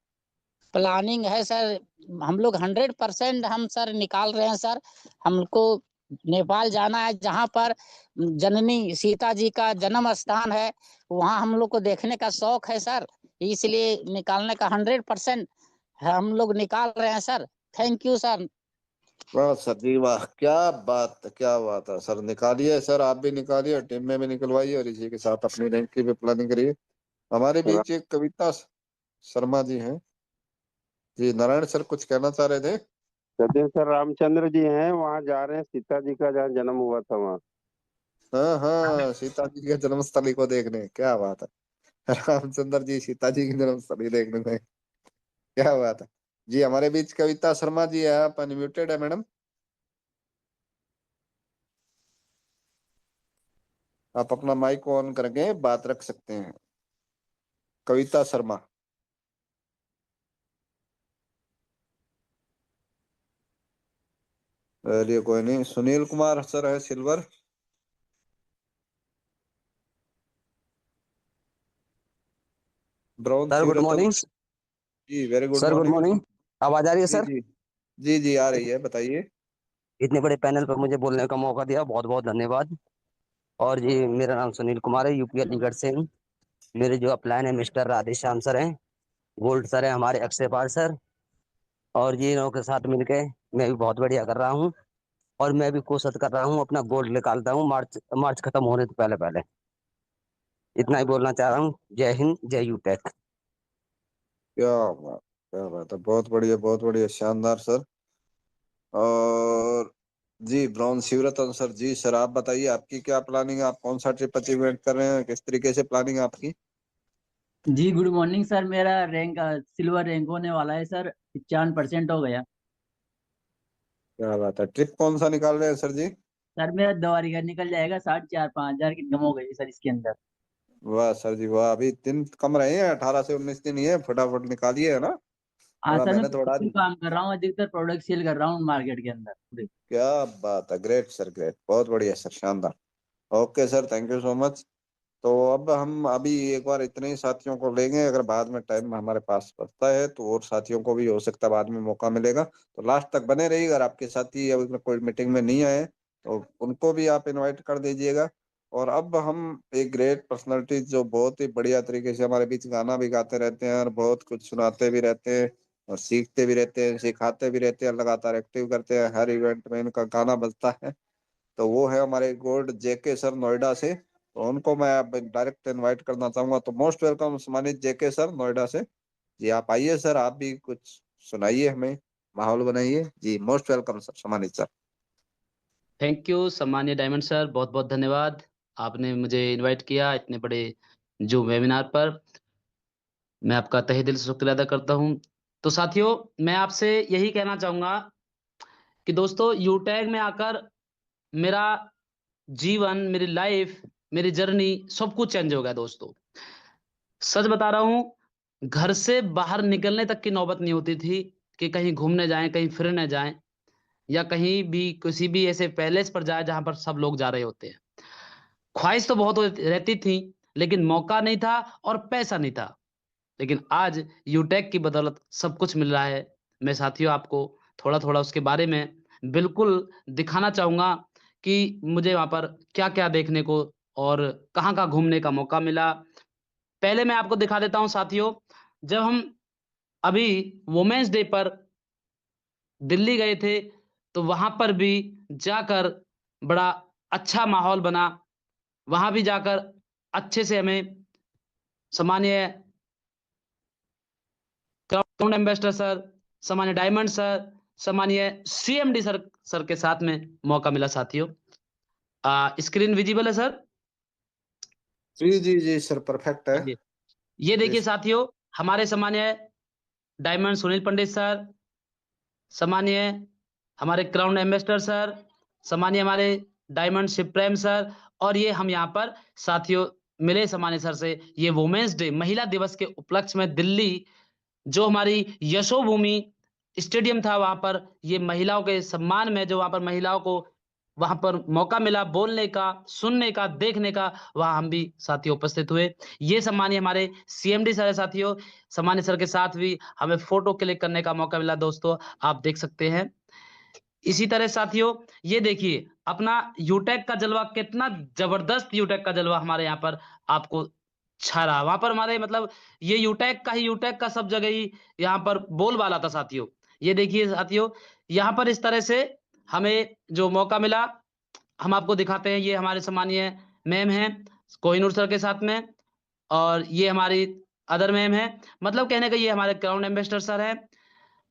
[SPEAKER 12] प्लानिंग है सर, हम लोग 100% हम सर निकाल रहे हैं सर। हमको नेपाल जाना है, जहाँ पर जननी सीता जी का जन्म स्थान है, वहाँ हम लोग को देखने का शौक है सर। इसलिए निकालने का 100% हम लोग निकाल रहे हैं सर। Thank you sir.
[SPEAKER 1] वाह सर जी वाह, क्या बात है सर, निकालिए सर, आप भी निकालिए, टीम में भी निकलवाइए, और इसी के साथ अपनी रैंक की भी प्लानिंग करिए। हमारे बीच एक कविता शर्मा जी हैं। जी नारायण सर कुछ कहना चाह रहे थे?
[SPEAKER 13] सदैव सर रामचंद्र जी हैं, वहाँ जा रहे हैं, सीता जी का जहाँ जन्म हुआ था वहाँ।
[SPEAKER 1] हाँ हाँ, सीता जी के जन्मस्थली को देखने, क्या बात है। रामचंद्र जी सीता जी की जन्मस्थली देखने में, क्या बात है। जी हमारे बीच कविता शर्मा जी है, आप अनम्यूटेड है मैडम, आप अपना माइक ऑन करके बात रख सकते हैं। कविता शर्मा। चलिए कोई नहीं, सुनील कुमार सर है silver. Brown
[SPEAKER 14] sir good
[SPEAKER 1] Shivratan.
[SPEAKER 14] Morning.
[SPEAKER 1] जी very good
[SPEAKER 14] sir good
[SPEAKER 1] morning.
[SPEAKER 14] Morning. आवाज आ रही है
[SPEAKER 1] जी
[SPEAKER 14] सर?
[SPEAKER 1] जी जी जी आ रही है, बताइए।
[SPEAKER 14] इतने बड़े पैनल पर मुझे बोलने का मौका दिया, बहुत बहुत धन्यवाद। और जी मेरा नाम सुनील कुमार है, यूपी अलीगढ़ से हूँ। मेरे जो अपलाइन है मिस्टर राधेश्याम सर हैं, गोल्ड सर है हमारे, अक्षय पाल सर। और जी इन्हों के साथ मिलके मैं भी बहुत बढ़िया कर रहा हूँ। और मैं भी कोशिश कर रहा हूँ अपना गोल्ड निकालता हूँ मार्च मार्च खत्म होने से पहले पहले। इतना ही बोलना चाह रहा हूँ। जय हिंद, जय यूटेक।
[SPEAKER 1] क्या बात, क्या बात है, बहुत बढ़िया, बहुत बढ़िया, शानदार सर। और जी ब्राउन शिवरतन सर, जी सर आप बताइए, आपकी क्या प्लानिंग है? आप कौन सा ट्रिप अचीवमेंट कर रहे हैं, किस तरीके से प्लानिंग है आपकी?
[SPEAKER 15] जी गुड मॉर्निंग सर, मेरा रैंक सिल्वर रैंक होने वाला है सर, 55% हो गया।
[SPEAKER 1] क्या बात है, ट्रिप कौन सा निकाल रहे हैं सर जी?
[SPEAKER 15] सर मेरा 2 बारी का निकल जाएगा, 4.5-5 हज़ार की इनकम हो गई सर इसके अंदर।
[SPEAKER 1] वाह सर जी वाह, अभी दिन कम रहे हैं, 18 से 19 दिन ही है, फटाफट निकालिए, है ना,
[SPEAKER 15] हाँ
[SPEAKER 1] थोड़ा
[SPEAKER 15] सर, मैं
[SPEAKER 1] मेहनत बढ़ा
[SPEAKER 15] प्रोडक्टिव
[SPEAKER 1] दीजिए।
[SPEAKER 15] काम कर रहा हूँ, अधिकतर प्रोडक्ट सेल कर रहा हूँ मार्केट के अंदर पूरे।
[SPEAKER 1] क्या बात है, ग्रेट सर ग्रेट, बहुत बढ़िया सर, शानदार। Okay sir, thank you so much. तो अब हम अभी एक बार इतने ही साथियों को लेंगे, अगर बाद में टाइम हमारे पास बचता है तो और साथियों को भी हो सकता है बाद में मौका मिलेगा, तो लास्ट तक बने रहिए। अगर आपके साथी अभी कोई मीटिंग में नहीं आए तो उनको भी आप इनवाइट कर दीजिएगा। और अब हम एक ग्रेट पर्सनालिटी जो बहुत ही बढ़िया तरीके से हमारे बीच गाना भी गाते रहते हैं और बहुत कुछ सुनाते भी रहते हैं और सीखते भी रहते हैं, सिखाते भी रहते हैं, लगातार एक्टिव करते हैं, हर इवेंट में इनका गाना बजता है। तो वो है हमारे गोल्ड जेके सर नोएडा से, तो उनको मैं अब डायरेक्ट इनवाइट करना चाहूंगा। तो मोस्ट वेलकम सम्मानित जेके सर नोएडा से जी, आप आइए सर, आप भी कुछ सुनाइए हमें, माहौल बनाइए जी। मोस्ट वेलकम सर, सम्मानित सर।
[SPEAKER 16] थैंक यू सम्मानीय डायमंड सर, बहुत बहुत धन्यवाद। आपने मुझे इनवाइट किया इतने बड़े जो वेबिनार पर, मैं आपका तहे दिल से शुक्रिया अदा करता हूं। तो साथियों, मैं आपसे यही कहना चाहूंगा कि दोस्तों, यूटैग में आकर मेरा जीवन, मेरी लाइफ, मेरी जर्नी सब कुछ चेंज हो गया दोस्तों। सच बता रहा हूं, घर से बाहर निकलने तक की नौबत नहीं होती थी कि कहीं घूमने जाएं, कहीं फिरने जाएं, या कहीं भी किसी भी ऐसे पैलेस पर जाए जहां पर सब लोग जा रहे होते हैं। ख्वाहिश तो बहुत रहती थी, लेकिन मौका नहीं था और पैसा नहीं था। लेकिन आज यूटेक की बदौलत सब कुछ मिल रहा है। मैं साथियों आपको थोड़ा-थोड़ा उसके बारे में बिल्कुल दिखाना चाहूँगा कि मुझे वहाँ पर क्या-क्या देखने को और कहाँ-कहाँ घूमने का मौका मिला। पहले मैं आपको दिखा देता हूँ साथियों, जब हम अभी वुमेन्स डे पर दिल्ली गए थे, तो वहाँ पर भी जाकर बड़ा अच्छा माहौल बना। वहाँ भी जाकर अच्छे से हमें सम्मानीय क्राउन एम्बेसडर सर, सम्मानीय डायमंड सर, सम्मानीय सीएमडी सर के साथ में मौका मिला साथियों। स्क्रीन विजिबल है सर?
[SPEAKER 1] जी जी जी सर, परफेक्ट है।
[SPEAKER 16] चलिए, ये देखिए
[SPEAKER 1] जी
[SPEAKER 16] साथियों, हमारे सम्मानीय डायमंड सुनील पंडित सर, सम्मानीय हमारे क्राउन एम्बेसडर सर, सम्मानीय हमारे डायमंड शिव प्रेम सर, और ये हम यहाँ पर साथियों मिले सम्मानीय सर से। ये वुमेन्स डे, महिला दिवस के उपलक्ष्य में दिल्ली जो हमारी यशोभूमि स्टेडियम था, वहां पर ये महिलाओं के सम्मान में, जो वहां पर महिलाओं को वहां पर मौका मिला बोलने का, सुनने का, देखने का, वहां हम भी साथियों उपस्थित हुए। ये सम्मानीय हमारे सीएमडी सर है साथियों। सम्मानीय सर के साथ भी हमें फोटो क्लिक करने का मौका मिला दोस्तों, आप देख सकते हैं। इसी तरह साथियों, ये देखिए अपना यूटेक का जलवा, कितना जबरदस्त यूटेक का जलवा हमारे यहाँ पर आपको छा रहा। वहां पर हमारे मतलब ये यूटेक का सब जगह ही यहाँ पर बोलबाला था साथियों। ये देखिए साथियों, यहाँ पर इस तरह से हमें जो मौका मिला, हम आपको दिखाते हैं। ये हमारे सम्मानीय मैम हैं कोहिनूर सर के साथ में, और ये हमारी अदर मैम है, मतलब कहने का ये हमारे क्राउन एम्बेसडर सर हैं।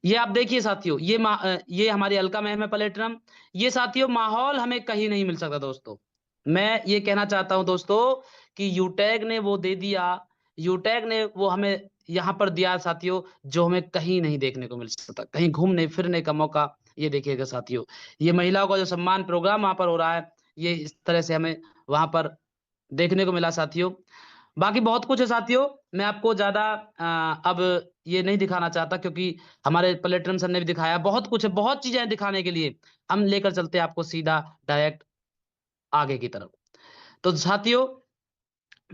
[SPEAKER 16] ये आप देखिए साथियों, ये हमारी अलका मैम है पलेट्रम। ये साथियों माहौल हमें कहीं नहीं मिल सकता दोस्तों। मैं ये कहना चाहता हूं दोस्तों कि यूटैग ने वो दे दिया, यूटैग ने वो हमें यहाँ पर दिया साथियों, जो हमें कहीं नहीं देखने को मिल सकता, कहीं घूमने फिरने का मौका। ये देखिएगा साथियों, ये महिलाओं का जो सम्मान प्रोग्राम वहां पर हो रहा है, ये इस तरह से हमें वहां पर देखने को मिला साथियों। बाकी बहुत कुछ है साथियों, मैं आपको ज्यादा अब ये नहीं दिखाना चाहता, क्योंकि हमारे पलेट्रम सर ने भी दिखाया। बहुत कुछ है, बहुत चीजें हैं दिखाने के लिए। हम लेकर चलते हैं आपको सीधा डायरेक्ट आगे की तरफ। तो साथियों,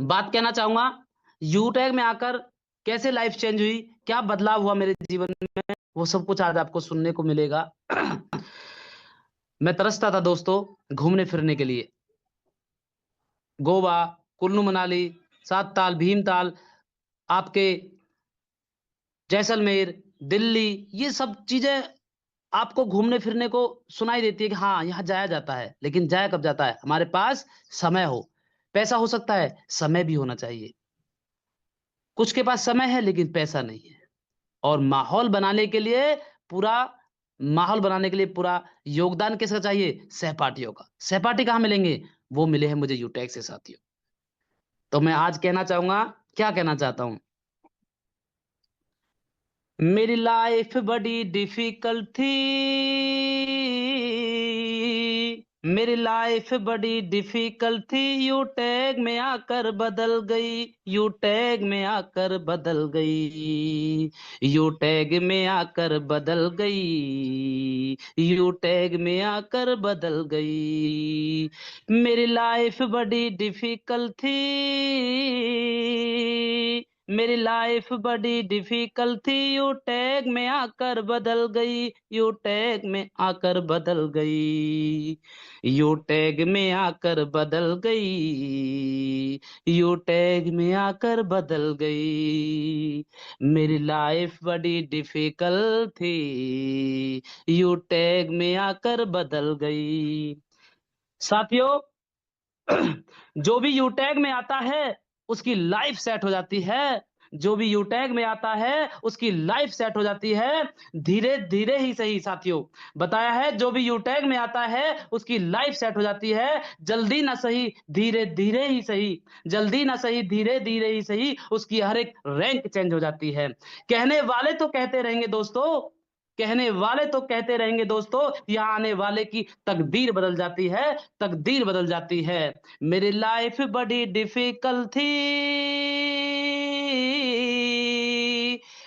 [SPEAKER 16] बात कहना चाहूंगा, यूटैग में आकर कैसे लाइफ चेंज हुई, क्या बदलाव हुआ मेरे जीवन में, वो सब कुछ आज आपको सुनने को मिलेगा। मैं तरसता था दोस्तों घूमने फिरने के लिए। गोवा, कुल्लू मनाली, सात ताल, भीमताल, आपके जैसलमेर, दिल्ली, ये सब चीजें आपको घूमने फिरने को सुनाई देती है कि हाँ यहाँ जाया जाता है। लेकिन जाया कब जाता है? हमारे पास समय हो। पैसा हो सकता है, समय भी होना चाहिए। कुछ के पास समय है लेकिन पैसा नहीं है। और माहौल बनाने के लिए पूरा पूरा योगदान किसका चाहिए? सहपाठियों का। सहपाठी कहाँ मिलेंगे? वो मिले हैं मुझे यूटेक से साथियों। तो मैं आज कहना चाहूंगा, क्या कहना चाहता हूं, मेरी लाइफ बड़ी डिफिकल्ट थी, मेरी लाइफ बड़ी डिफिकल्ट थी, यू टैग में आकर बदल गई, यू टैग में आकर बदल गई, यू टैग में आकर बदल गई, यू टैग में आकर बदल गई। मेरी लाइफ बड़ी डिफिकल्ट थी, मेरी लाइफ बड़ी डिफिकल्ट थी, यू टैग में आकर बदल गई, यू टैग में आकर बदल गई, यू टैग में आकर बदल गई, यू टैग में आकर बदल गई। मेरी लाइफ बड़ी डिफिकल्ट थी, यू टैग में आकर बदल गई। साथियों, जो भी यू टैग में आता है उसकी लाइफ सेट हो जाती है, जो भी यू टैग में आता है उसकी लाइफ सेट हो जाती है, धीरे धीरे ही सही। साथियों, बताया है जो भी यू टैग में आता है उसकी लाइफ सेट हो जाती है, जल्दी ना सही धीरे धीरे ही सही, जल्दी ना सही धीरे धीरे ही सही, उसकी हर एक रैंक चेंज हो जाती है। कहने वाले तो कहते रहेंगे दोस्तों, कहने वाले तो कहते रहेंगे दोस्तों, यहाँ आने वाले की तकदीर बदल जाती है, तकदीर बदल जाती है। मेरी लाइफ बड़ी डिफिकल्ट थी,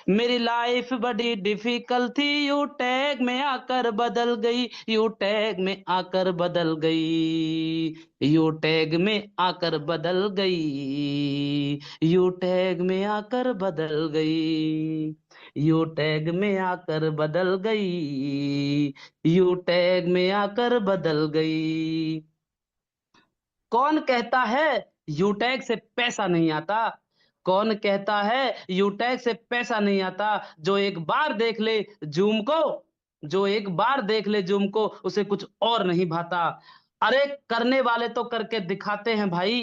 [SPEAKER 16] मेरी लाइफ बड़ी डिफिकल्ट थी, यू टैग में आकर बदल गई, यू टैग में आकर बदल गई, यू टैग में आकर बदल गई, यू टैग में आकर बदल गई, यू टैग में आकर बदल गई, यू टैग में आकर बदल गई। कौन कहता है यू टैग से पैसा नहीं आता, कौन कहता है यू टैग से पैसा नहीं आता, जो एक बार देख ले जूम को, जो एक बार देख ले जूम को, उसे कुछ और नहीं भाता। अरे करने वाले तो करके दिखाते हैं भाई,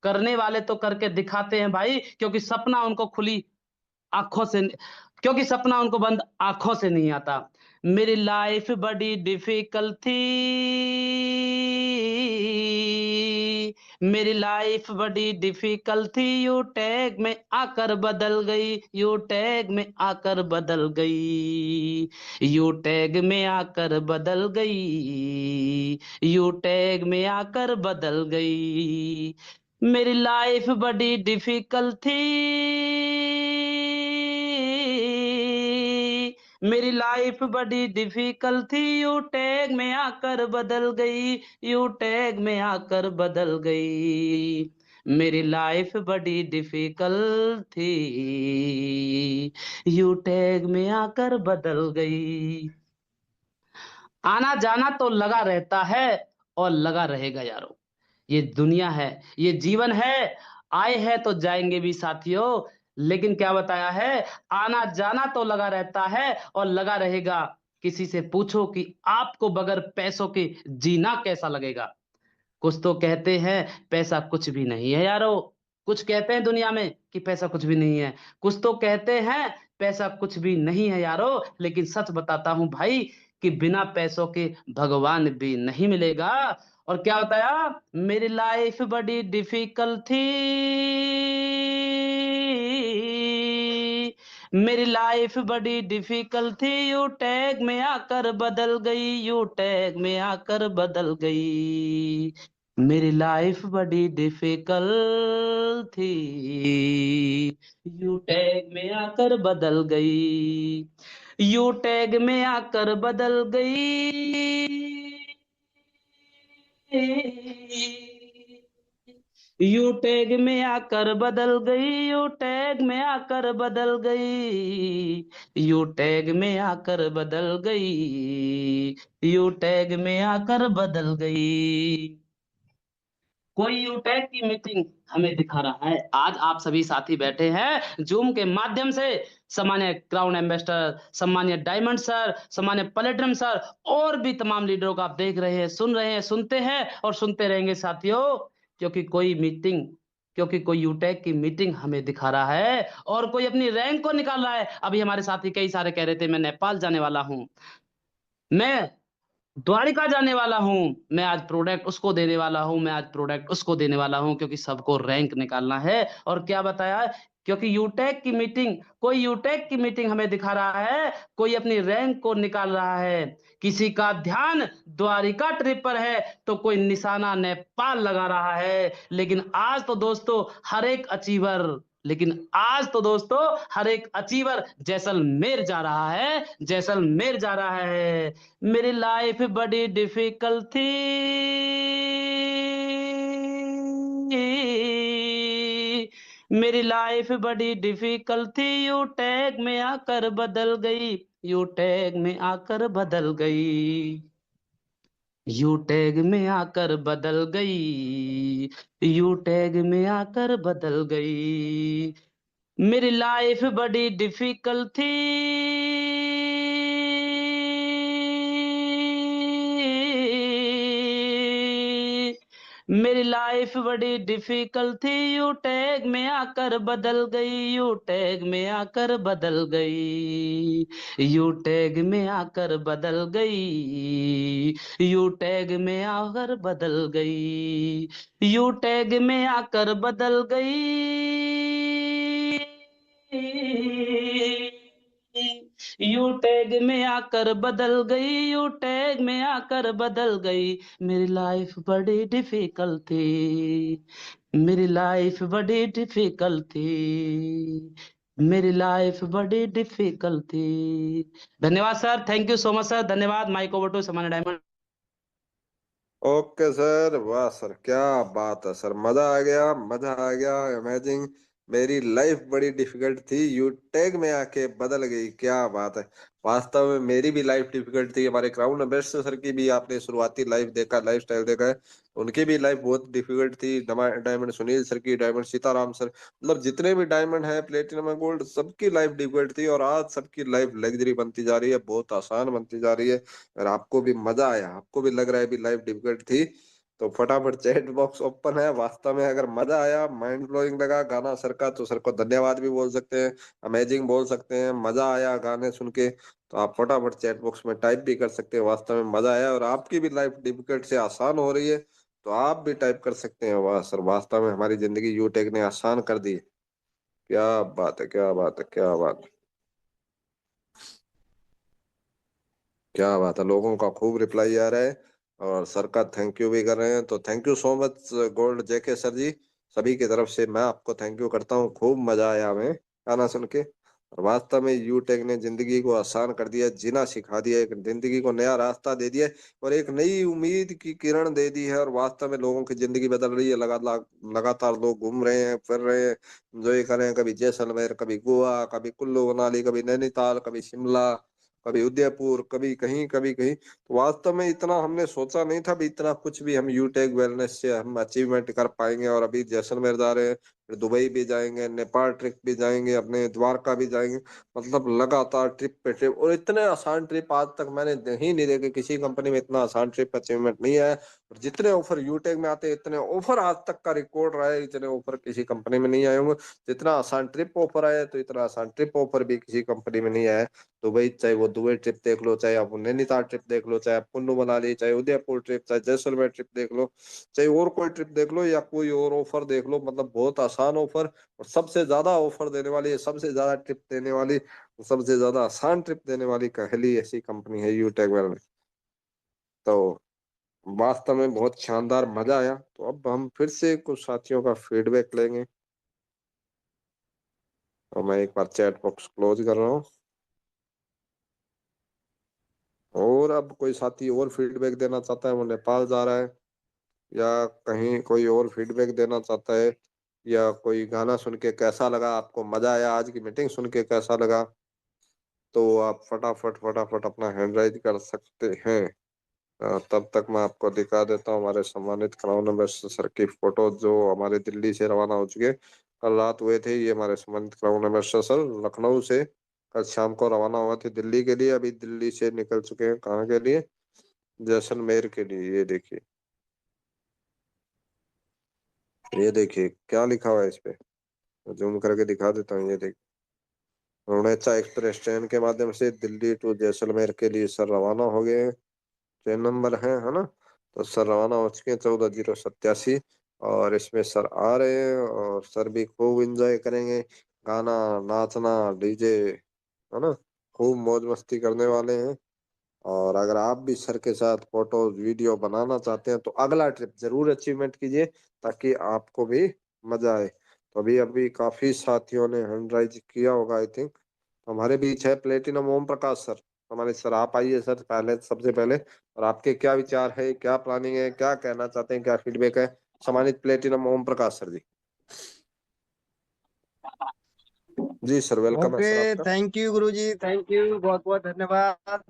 [SPEAKER 16] करने वाले तो करके दिखाते हैं भाई, क्योंकि सपना उनको खुली आंखों से, क्योंकि सपना उनको बंद आंखों से नहीं आता। मेरी लाइफ बड़ी डिफिकल्ट थी, मेरी लाइफ बड़ी डिफिकल्ट थी, यू टैग में आकर बदल गई, यू टैग में आकर बदल गई, यू टैग में आकर बदल गई, यू टैग में आकर बदल गई। मेरी लाइफ बड़ी डिफिकल्ट थी, मेरी लाइफ बड़ी डिफिकल्ट थी, यू टैग में आकर बदल गई, यू टैग में आकर बदल गई। मेरी लाइफ बड़ी डिफिकल्ट थी, यू टैग में आकर बदल गई। आना जाना तो लगा रहता है और लगा रहेगा यारों, ये दुनिया है, ये जीवन है, आए हैं तो जाएंगे भी साथियों, लेकिन क्या बताया है, आना जाना तो लगा रहता है और लगा रहेगा। किसी से पूछो कि आपको बगैर पैसों के जीना कैसा लगेगा। कुछ तो कहते हैं पैसा कुछ भी नहीं है यारो, कुछ कहते हैं दुनिया में कि पैसा कुछ भी नहीं है, कुछ तो कहते हैं पैसा कुछ भी नहीं है यारो, लेकिन सच बताता हूं भाई कि बिना पैसों के भगवान भी नहीं मिलेगा। और क्या बताया, मेरी लाइफ बड़ी डिफिकल्ट थी, मेरी लाइफ बड़ी डिफिकल्ट थी, यू टैग में आकर बदल गई, यू टैग में आकर बदल गई। मेरी लाइफ बड़ी डिफिकल्ट थी, यू टैग में आकर बदल गई, यू टैग में आकर बदल गई, यू टैग में आकर बदल गई, यू टैग में आकर बदल गई, यू टैग में आकर बदल गई, यू टैग में आकर बदल गई। कोई यू टैग की मीटिंग हमें दिखा रहा है। आज आप सभी साथी बैठे हैं जूम के माध्यम से, सम्मान्य क्राउन एम्बेसडर, सम्मान्य डायमंड सर, सम्मान्य प्लेटिनम सर, और भी तमाम लीडरों को आप देख रहे हैं, सुन रहे हैं, सुनते हैं और सुनते रहेंगे साथियों, क्योंकि कोई मीटिंग, क्योंकि कोई यूटेक की मीटिंग हमें दिखा रहा है और कोई अपनी रैंक को निकाल रहा है। अभी हमारे साथी कई सारे कह रहे थे मैं नेपाल जाने वाला हूं, मैं द्वारिका जाने वाला हूं, मैं आज प्रोडक्ट उसको देने वाला हूं, मैं आज प्रोडक्ट उसको देने वाला हूं, क्योंकि सबको रैंक निकालना है। और क्या बताया, क्योंकि यूटेक की मीटिंग, कोई यूटेक की मीटिंग हमें दिखा रहा है, कोई अपनी रैंक को निकाल रहा है, किसी का ध्यान द्वारिका ट्रिप पर है तो कोई निशाना नेपाल लगा रहा है। लेकिन आज तो दोस्तों हर एक अचीवर जैसलमेर जा रहा है, जैसलमेर जा रहा है। मेरी लाइफ बड़ी डिफिकल्ट थी, मेरी लाइफ बड़ी डिफिकल्ट थी, यू टैग में आकर बदल गई, यू टैग में आकर बदल गई, यू टैग में आकर बदल गई, यू टैग में आकर बदल गई। मेरी लाइफ बड़ी डिफिकल्ट थी, मेरी लाइफ बड़ी डिफिकल्ट थी, यू टैग में आकर बदल गई, यू टैग में आकर बदल गई, यू टैग में आकर बदल गई, यू टैग में आकर बदल गई, यू टैग में आकर बदल गई, यू टैग में आकर बदल गई, यू टैग में आकर बदल गई। मेरी लाइफ बड़ी डिफिकल्ट थी, मेरी लाइफ बड़ी डिफिकल्ट थी, मेरी लाइफ बड़ी डिफिकल्ट थी। धन्यवाद sir, thank you so much sir, धन्यवाद। माइक ओवर टू सामान्य डायमंड।
[SPEAKER 1] ओके सर, वाह सर, क्या बात है सर, मजा आ गया, मजा आ गया, अमेजिंग। मेरी लाइफ बड़ी डिफिकल्ट थी, यू टैग में आके बदल गई, क्या बात है। वास्तव में मेरी भी लाइफ डिफिकल्ट थी। हमारे क्राउन अम्बेसडर सर की भी आपने शुरुआती लाइफ देखा, लाइफ स्टाइल देखा है, उनकी भी लाइफ बहुत डिफिकल्ट थी। डायमंड सुनील सर की, डायमंड सीताराम सर, मतलब जितने भी डायमंड है, प्लेटिनम है, गोल्ड, सबकी लाइफ डिफिकल्ट थी और आज सबकी लाइफ लग्जरी बनती जा रही है, बहुत आसान बनती जा रही है। अगर आपको भी मजा आया, आपको भी लग रहा है भी लाइफ डिफिकल्ट थी, तो फटाफट चैट बॉक्स ओपन है। वास्तव में अगर मजा आया, माइंड ब्लोइंग लगा गाना सर का, तो सर को धन्यवाद भी बोल सकते हैं, अमेजिंग बोल सकते हैं। मजा आया गाने सुन के, तो आप फटाफट चैट बॉक्स में टाइप भी कर सकते हैं वास्तव में मजा आया और आपकी भी लाइफ डिफिकल्ट से आसान हो रही है, तो आप भी टाइप कर सकते हैं वाह सर, वास्तव में हमारी जिंदगी यूटेक ने आसान कर दी है। क्या बात है, क्या बात है, क्या बात है, क्या बात है। लोगों का खूब रिप्लाई आ रहा है और सर का थैंक यू भी कर रहे हैं, तो thank you so much gold JK sir ji, सभी की तरफ से मैं आपको थैंक यू करता हूँ। खूब मजा आया हमें गाना सुन के और वास्तव में यूटेक ने जिंदगी को आसान कर दिया, जीना सिखा दिया, एक जिंदगी को नया रास्ता दे दिया और एक नई उम्मीद की किरण दे दी है और वास्तव में लोगों की जिंदगी बदल रही है। लगातार लोग घूम रहे हैं, फिर रहे हैं, एंजॉय कर रहे हैं, कभी जैसलमेर, कभी गोवा, कभी कुल्लू मनाली, कभी नैनीताल, कभी शिमला, कभी उदयपुर, कभी कहीं, कभी कहीं। तो वास्तव में इतना हमने सोचा नहीं था भी इतना कुछ भी हम यूटेक वेलनेस से हम अचीवमेंट कर पाएंगे। और अभी जैसलमेर जा रहे हैं, फिर दुबई भी जाएंगे, नेपाल ट्रिप भी जाएंगे, अपने द्वारका भी जाएंगे, मतलब लगातार ट्रिप पे ट्रिप। और इतने आसान ट्रिप आज तक मैंने ही नहीं देखे, किसी कंपनी में इतना आसान ट्रिप अचीवमेंट नहीं है। और जितने ऑफर यूटेक में आते हैं, इतने ऑफर आज तक का रिकॉर्ड रहा है, इतने ऑफर किसी कंपनी में नहीं आए होंगे। जितना आसान ट्रिप ऑफर आया, तो इतना आसान ट्रिप ऑफर भी किसी कंपनी में नहीं आया है। दुबई, चाहे वो दुबई ट्रिप देख लो, चाहे आप नैनीताल ट्रिप देख लो, चाहे आप कुल्लू मनाली, चाहे उदयपुर ट्रिप, चाहे जैसलमेर ट्रिप देख लो, चाहे और कोई ट्रिप देख लो या कोई और ऑफर देख लो, मतलब बहुत आसान ऑफर। और सबसे ज्यादा ऑफर देने वाली, सबसे ज्यादा ट्रिप देने वाली, सबसे ज्यादा आसान ट्रिप देने वाली पहली ऐसी कंपनी है यूटेक वेलनेस। तो वास्तव में बहुत शानदार मजा आया। तो अब हम फिर से कुछ साथियों का फीडबैक लेंगे और मैं एक बार चैट बॉक्स क्लोज कर रहा हूँ। और अब कोई साथी और फीडबैक देना चाहता है, वो नेपाल जा रहा है या कहीं कोई और फीडबैक देना चाहता है, या कोई गाना सुन के कैसा लगा, आपको मजा आया, आज की मीटिंग सुन के कैसा लगा, तो आप फटाफट फटाफट अपना हैंड राइज कर सकते हैं। तब तक मैं आपको दिखा देता हूँ हमारे सम्मानित क्राउन अम्बेसडर सर की फोटो जो हमारे दिल्ली से रवाना हो चुके, कल रात हुए थे। ये हमारे सम्मानित क्राउन अम्बेसडर सर लखनऊ से कल शाम को रवाना हुआ थे दिल्ली के लिए, अभी दिल्ली से निकल चुके हैं कहाँ के लिए, जैसलमेर के लिए। ये देखिए, ये देखिए क्या लिखा हुआ है इस पे, जूम करके दिखा देता हूँ। ये देखिए, अरुणाचल एक्सप्रेस ट्रेन के माध्यम से दिल्ली टू जैसलमेर के लिए सर रवाना हो गए हैं। ट्रेन नंबर है ना, तो सर रवाना हो चुके हैं 14,087 और इसमें सर आ रहे हैं और सर भी खूब एंजॉय करेंगे। गाना नाचना डीजे, है ना, खूब मौज मस्ती करने वाले हैं। और अगर आप भी सर के साथ फोटो वीडियो बनाना चाहते हैं तो अगला ट्रिप जरूर अचीवमेंट कीजिए, ताकि आपको भी मजा आए। तो अभी अभी काफी साथियों ने हैंड राइज किया होगा आई थिंक। हमारे बीच है प्लेटिनम ओम प्रकाश सर। हमारे सर आप आइए सर, पहले सबसे पहले, और आपके क्या विचार है, क्या प्लानिंग है, क्या कहना चाहते हैं, क्या फीडबैक है, सम्मानित प्लेटिनम ओम प्रकाश सर जी। जी सर, वेलकम है
[SPEAKER 9] ओके,
[SPEAKER 1] सर आपका।
[SPEAKER 9] Thank you Guruji, thank you, बहुत बहुत धन्यवाद।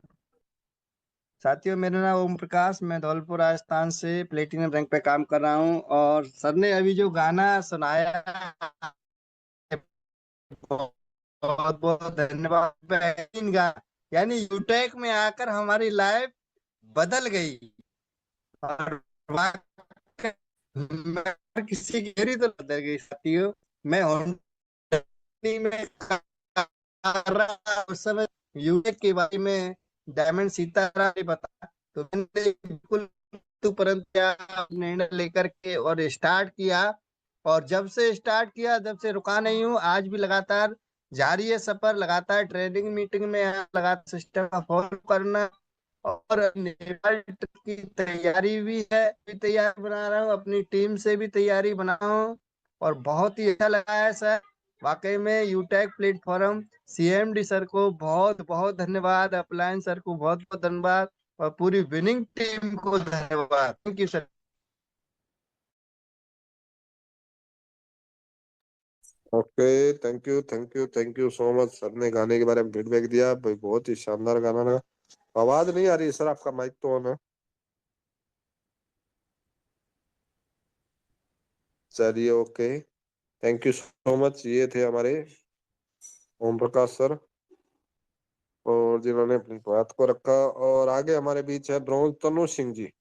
[SPEAKER 9] साथियों, मेरा नाम ओम प्रकाश, मैं धौलपुर राजस्थान से प्लेटिनम रैंक पे काम कर रहा हूँ। और सर ने अभी जो गाना सुनाया, बहुत बहुत धन्यवाद। बेहतरीन गाना, यानी यूटेक में आकर हमारी लाइफ बदल गई। और वाकई मैं किसी की मेरी तो बदल गई साथियों। मैं हुंडई में कर रहा उस समय यूटेक के बारे में डायमंड सीताराम ने बताया, तो मैंने बिल्कुल तुरंत निर्णय लेकर के और स्टार्ट किया। और जब से स्टार्ट किया, जब से रुका नहीं हूँ, आज भी लगातार जारी है सफर। लगातार ट्रेनिंग मीटिंग में लगातार सिस्टम का फॉलो करना, और नेपाल ट्रिप की तैयारी भी है, भी तैयारी बना रहा हूँ, अपनी टीम से भी तैयारी बना रहा हूँ। और बहुत ही अच्छा लगा है सर, वाकई में यूटेक प्लेटफॉर्म, सीएमडी सर को बहुत बहुत धन्यवाद, अपलाइन सर को बहुत बहुत धन्यवाद, और पूरी विनिंग टीम को धन्यवाद। Thank you sir.
[SPEAKER 1] Okay, thank you so much. Sir ने गाने के बारे में फीडबैक दिया भाई, बहुत ही शानदार गाना लगा। आवाज नहीं आ रही सर, आपका माइक तो ऑन है। चलिए okay, thank you so much. ये थे हमारे ओम प्रकाश सर, और जिन्होंने अपनी बात को रखा। और आगे हमारे बीच है ब्रॉन्ज तनु सिंह जी।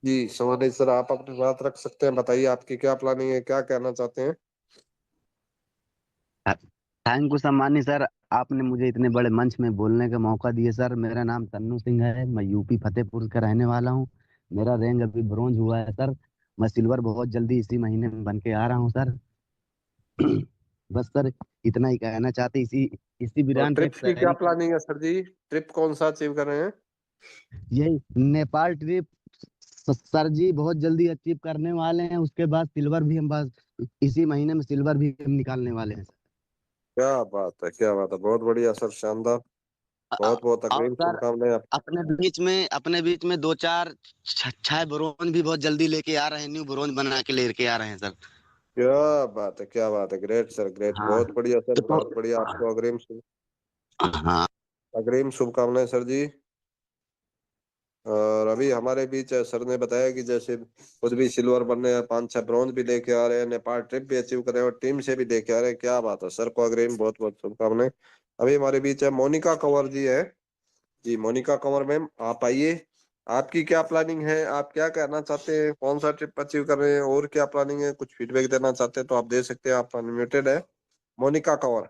[SPEAKER 1] जी सवानी सर, आप अपनी बात रख सकते हैं, बताइए आपकी क्या प्लानिंग है, क्या कहना चाहते हैं।
[SPEAKER 14] थैंक यू सम्मानी सर, आपने मुझे इतने बड़े मंच में बोलने का मौका दिया सर। मेरा नाम तन्नू सिंह है, मैं यूपी फतेहपुर का रहने वाला हूँ। मेरा रैंक अभी ब्रोंज हुआ है सर। मैं सिल्वर बहुत जल्दी इसी महीने में बन के आ रहा हूँ सर। बस सर, इतना ही कहना चाहते, इसी इसी
[SPEAKER 1] और
[SPEAKER 14] वीरान
[SPEAKER 1] ट्रिप
[SPEAKER 14] ट्रिप
[SPEAKER 1] की क्या
[SPEAKER 14] तैयारी के
[SPEAKER 1] प्लानिंग है सर जी, ट्रिप कौन सा अचीव कर रहे हैं।
[SPEAKER 14] यही नेपाल ट्रिप सर जी बहुत जल्दी अचीव करने वाले हैं। उसके बाद सिल्वर भी हम बस इसी महीने में सिल्वर भी हम निकालने वाले हैं सर।
[SPEAKER 1] क्या बात है, क्या बात है, बहुत बढ़िया सर, शानदार। बहुत बहुत
[SPEAKER 14] और
[SPEAKER 1] अग्रिम
[SPEAKER 14] सर,
[SPEAKER 1] शुभकामनाएं आप।
[SPEAKER 14] अपने बीच में दो चार छह ब्रोंज भी बहुत जल्दी लेके आ रहे हैं, न्यू ब्रोंज बना के लेके आ रहे हैं सर।
[SPEAKER 1] क्या बात है, क्या बात है, ग्रेट सर ग्रेट,
[SPEAKER 14] हाँ
[SPEAKER 1] बहुत बढ़िया सर,
[SPEAKER 14] तो
[SPEAKER 1] बहुत बढ़िया। आपको
[SPEAKER 14] हाँ
[SPEAKER 1] अग्रिम शुभकामनाएं सर जी। और अभी हमारे बीच है, सर ने बताया कि जैसे खुद भी सिल्वर बनने हैं, 5-6 ब्रॉन्ज भी लेके आ रहे हैं, नेपाल ट्रिप भी अचीव कर रहे हैं, और टीम से भी लेके आ रहे हैं। क्या बात है सर, को अग्रिम बहुत बहुत शुभकामनाएं। अभी हमारे बीच है मोनिका कंवर जी है। जी मोनिका कंवर मैम, आप आइए। आपकी क्या प्लानिंग है, आप क्या कहना चाहते हैं, कौन सा ट्रिप अचीव कर रहे हैं, और क्या प्लानिंग है, कुछ फीडबैक देना चाहते हैं तो आप दे सकते हैं, आप अनम्यूटेड है। मोनिका कंवर।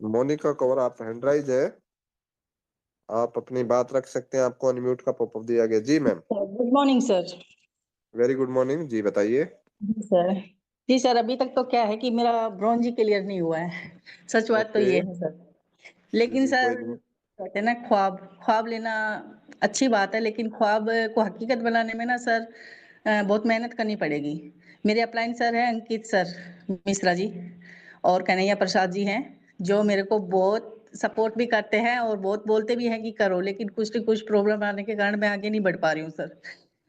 [SPEAKER 1] मोनिका कंवर, आप हैंड राइज है, आप अपनी बात रख सकते हैं, आपको अनम्यूट का पॉपअप दिया गया। जी ma'am.
[SPEAKER 17] Good morning sir.
[SPEAKER 1] Very good morning जी, बताइए।
[SPEAKER 17] जी सर। जी सर, अभी तक तो क्या है कि मेरा ब्रॉन्ज ही क्लियर नहीं हुआ है। सच बात तो
[SPEAKER 1] ओके।
[SPEAKER 17] ये है सर। लेकिन
[SPEAKER 1] जी कोई
[SPEAKER 17] सर,
[SPEAKER 1] नहीं।
[SPEAKER 17] कहते हैं ना, ख्वाब ख्वाब लेना अच्छी बात है, लेकिन ख्वाब को हकीकत बनाने में ना सर बहुत मेहनत करनी पड़ेगी। मेरे अपलाइन सर हैं अंकित सर मिश्रा जी, और कन्हैया प्रसाद जी हैं, जो मेरे को बहुत सपोर्ट भी करते हैं और बहुत बोलते भी हैं कि करो, लेकिन कुछ न कुछ प्रॉब्लम आने के कारण मैं आगे नहीं बढ़ पा रही हूँ सर।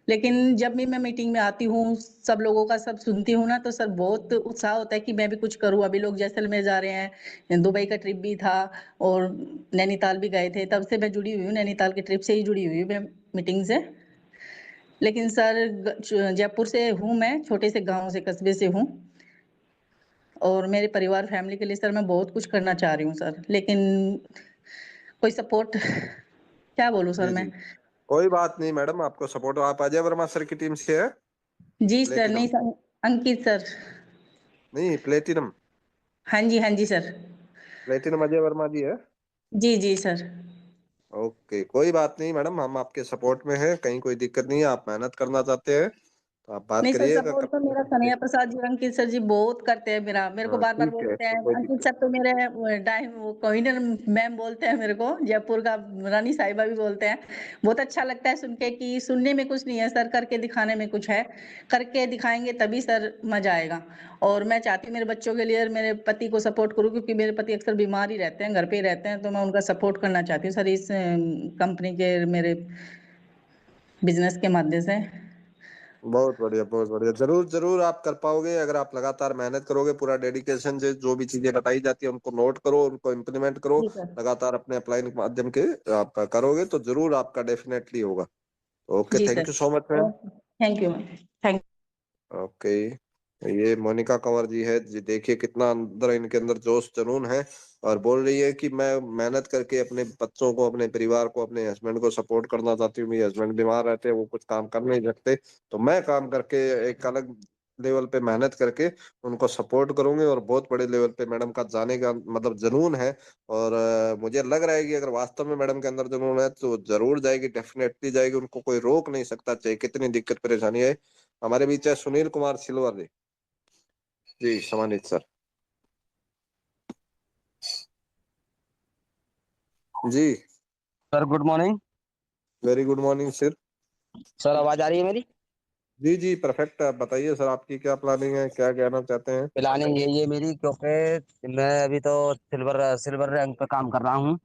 [SPEAKER 17] लेकिन जब भी मैं मीटिंग में आती हूँ, सब लोगों का सब सुनती हूँ ना, तो सर बहुत उत्साह होता है कि मैं भी कुछ करूँ। अभी लोग जैसलमेर जा रहे हैं, दुबई का ट्रिप भी था, और नैनीताल भी गए थे। तब से मैं जुड़ी हुई हूँ, नैनीताल की ट्रिप से ही जुड़ी हुई हूँ मैं मीटिंग से। लेकिन सर जयपुर से हूँ मैं, छोटे से गाँव से, कस्बे से हूँ, और मेरे परिवार फैमिली के लिए सर मैं बहुत कुछ करना चाह रही हूँ सर, लेकिन कोई सपोर्ट, क्या बोलूँ सर
[SPEAKER 1] जी
[SPEAKER 17] मैं।
[SPEAKER 1] जी, कोई बात नहीं मैडम, आपको सपोर्ट आप अजय वर्मा सर की टीम से है।
[SPEAKER 17] जी सर,
[SPEAKER 1] प्लेटिनम
[SPEAKER 17] नहीं सर, अंकित सर।
[SPEAKER 1] नहीं, प्लेटिनम।
[SPEAKER 17] हाँ जी सर।
[SPEAKER 1] प्लेटिनम अजय वर्मा जी है।
[SPEAKER 17] जी जी सर।
[SPEAKER 1] ओके, कोई बात नहीं मैडम, हम आपके सपोर्ट में हैं, कहीं कोई दिक्कत नहीं है। आप मेहनत करना चाहते हैं तो आप बात
[SPEAKER 17] नहीं सर,
[SPEAKER 1] करिएगा
[SPEAKER 17] सपोर्ट तो
[SPEAKER 1] कब
[SPEAKER 17] मेरा कन्हैया प्रसाद जी और अंकित सर जी बहुत करते हैं मेरा, मेरे को
[SPEAKER 1] हाँ
[SPEAKER 17] बार बार
[SPEAKER 1] ठीक है,
[SPEAKER 17] बोलते
[SPEAKER 1] तो
[SPEAKER 17] हैं।
[SPEAKER 1] कोई
[SPEAKER 17] अंकित
[SPEAKER 1] दिक्कत
[SPEAKER 17] सर तो मेरे डाइम वो कन्वीनर मैम बोलते हैं मेरे को, जयपुर का रानी साहिबा भी बोलते हैं। बहुत अच्छा लगता है सुन के कि सुनने में कुछ नहीं है सर, करके दिखाने में कुछ है। करके दिखाएंगे तभी सर मजा आएगा। और मैं चाहती हूँ मेरे बच्चों के लिए और मेरे पति को सपोर्ट करूँ, क्योंकि मेरे पति अक्सर बीमार ही रहते हैं, घर पे ही रहते हैं, तो मैं उनका सपोर्ट करना चाहती हूँ सर इस कंपनी के मेरे बिजनेस के माध्यम से।
[SPEAKER 1] बहुत बढ़िया, बहुत बढ़िया। जरूर जरूर आप कर पाओगे अगर आप लगातार मेहनत करोगे, पूरा डेडिकेशन से जो भी चीजें बताई जाती है उनको नोट करो, उनको इम्प्लीमेंट करो,
[SPEAKER 17] जी सर।
[SPEAKER 1] लगातार अपने अप्लाई के माध्यम के आप करोगे तो जरूर आपका डेफिनेटली होगा। ओके,
[SPEAKER 17] जी
[SPEAKER 1] thank
[SPEAKER 17] sir.
[SPEAKER 1] You so much ma'am.
[SPEAKER 17] Thank you ma'am. Thank
[SPEAKER 1] okay, ये मोनिका कंवर जी है जी, देखिए कितना अंदर इनके अंदर जोश जुनून है, और बोल रही है कि मैं मेहनत करके अपने बच्चों को, अपने परिवार को, अपने हस्बैंड को सपोर्ट करना चाहती हूँ। मेरे हस्बैंड बीमार रहते हैं, वो कुछ काम कर नहीं सकते, तो मैं काम करके एक अलग लेवल पे मेहनत करके उनको सपोर्ट करूंगी, और बहुत बड़े लेवल पे मैडम का जाने का मतलब जुनून है। और मुझे लग रहा है कि अगर वास्तव में मैडम के अंदर जुनून है तो जरूर जाएगी, डेफिनेटली जाएगी, उनको कोई रोक नहीं सकता, चाहे कितनी दिक्कत परेशानी है। हमारे बीच है सुनील कुमार सिल्वर जी। जी सम्मानित सर। जी
[SPEAKER 14] sir good morning.
[SPEAKER 1] Very good morning sir.
[SPEAKER 14] Sir आवाज आ रही है मेरी?
[SPEAKER 1] जी जी परफेक्ट। आप बताइए सर, आपकी क्या प्लानिंग है, क्या कहना चाहते हैं?
[SPEAKER 14] प्लानिंग यही है मेरी, क्योंकि मैं अभी तो सिल्वर सिल्वर रैंक पे काम कर रहा हूँ,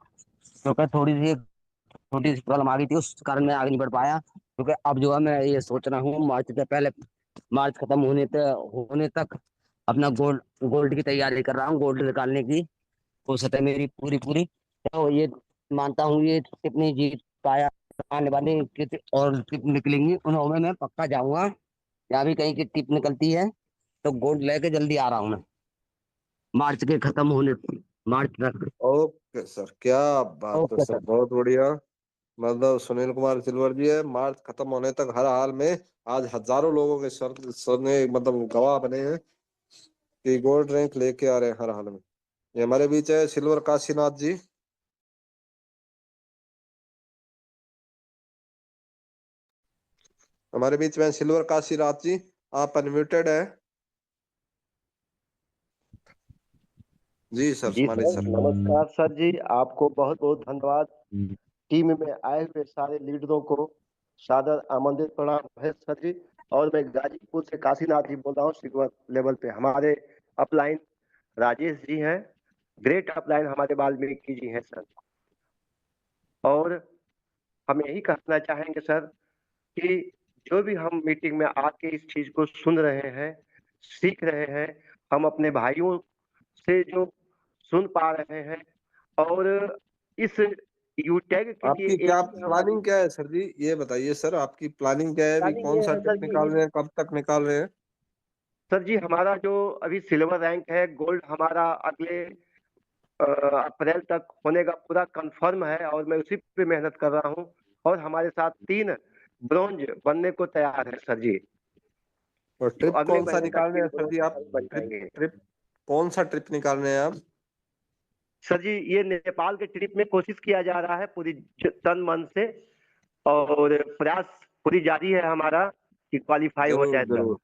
[SPEAKER 14] क्योंकि थोड़ी सी छोटी सी प्रॉब्लम आ गई थी, उस कारण मैं आगे नहीं बढ़ पाया। क्योंकि अब जो है मैं ये सोच रहा हूँ मार्च से पहले, मार्च खत्म होने तक अपना गोल्ड गोल्ड की तैयारी कर रहा हूँ, गोल्ड निकालने की कोशिश है मेरी पूरी पूरी। तो ये मानता हूँ ये कितनी जीत पाया, आने वाले और टिप निकलेंगी उन्होंने मैं पक्का जाऊंगा। यहाँ भी कहीं की टिप निकलती है तो गोल्ड लेके जल्दी आ रहा हूँ मैं, मार्च के खत्म होने, मार्च तक।
[SPEAKER 1] ओके सर, क्या बात है
[SPEAKER 14] ओके
[SPEAKER 1] सर,
[SPEAKER 14] सर।
[SPEAKER 1] बहुत बढ़िया। मतलब सुनील कुमार सिल्वर जी है, मार्च खत्म होने तक हर हाल में आज हजारों लोगों के सर ने मतलब गवाह बने हैं कि गोल्ड रैंक लेके आ रहे हैं हर हाल में। ये हमारे बीच है सिल्वर काशीनाथ जी। हमारे बीच में सिल्वर काशीनाथ जी, आप अनम्यूटेड है। जी सर,
[SPEAKER 18] जी
[SPEAKER 1] सम्मानित
[SPEAKER 18] सर,
[SPEAKER 1] सर।
[SPEAKER 18] नमस्कार सर जी, आपको बहुत बहुत धन्यवाद। टीम में आए हुए सारे लीडरों को सादर आमंत्रित प्रणाम है सर जी। और मैं गाजीपुर से काशीनाथ जी बोल रहा हूँ, सिल्वर लेवल पे हमारे अपलाइन राजेश जी हैं, ग्रेट अपलाइन हमारे वाल्मीकि जी हैं सर। और हम यही कहना चाहेंगे सर कि जो भी हम मीटिंग में आके इस चीज को सुन रहे हैं, सीख रहे हैं, हम अपने भाइयों से जो सुन पा रहे हैं, और इस यूटैग के लिए
[SPEAKER 1] आपकी
[SPEAKER 18] एक
[SPEAKER 1] क्या
[SPEAKER 18] ही हमारी
[SPEAKER 1] प्लानिंग क्या है सर जी, ये बताइए सर, आपकी प्लानिंग क्या है, अभी
[SPEAKER 18] प्लानिंग
[SPEAKER 1] कौन
[SPEAKER 18] ये
[SPEAKER 1] सा
[SPEAKER 18] है
[SPEAKER 1] ट्रिप
[SPEAKER 18] सर जी।
[SPEAKER 1] निकाल रहे हैं, कब तक निकाल रहे हैं?
[SPEAKER 18] सर जी हमारा जो अभी सिल्वर रैंक है, गोल्ड हमारा अगले अप्रैल तक होने का पूरा कंफर्म है, और मैं उसी पे मेहनत कर रहा हूँ। और हमारे साथ 3 ब्रॉन्ज बनने को तैयार है सर जी।
[SPEAKER 1] और
[SPEAKER 18] तो
[SPEAKER 1] ट्रिप
[SPEAKER 18] अगले
[SPEAKER 1] कौन सा
[SPEAKER 18] महीने तक
[SPEAKER 1] निकाल रहे
[SPEAKER 18] 3
[SPEAKER 1] हैं सर जी
[SPEAKER 18] ब्रॉन्ज
[SPEAKER 1] आप?
[SPEAKER 18] बन
[SPEAKER 1] ट्रिप
[SPEAKER 18] जाएंगे।
[SPEAKER 1] ट्रिप कौन सा ट्रिप निकाल रहे हैं आप?
[SPEAKER 18] सर जी ये नेपाल के ट्रिप में कोशिश किया जा रहा है पूरी तन मन से, और प्रयास पूरी जारी है हमारा कि क्वालिफाई हो
[SPEAKER 1] जरूर
[SPEAKER 18] जाए सर।
[SPEAKER 1] जरूर,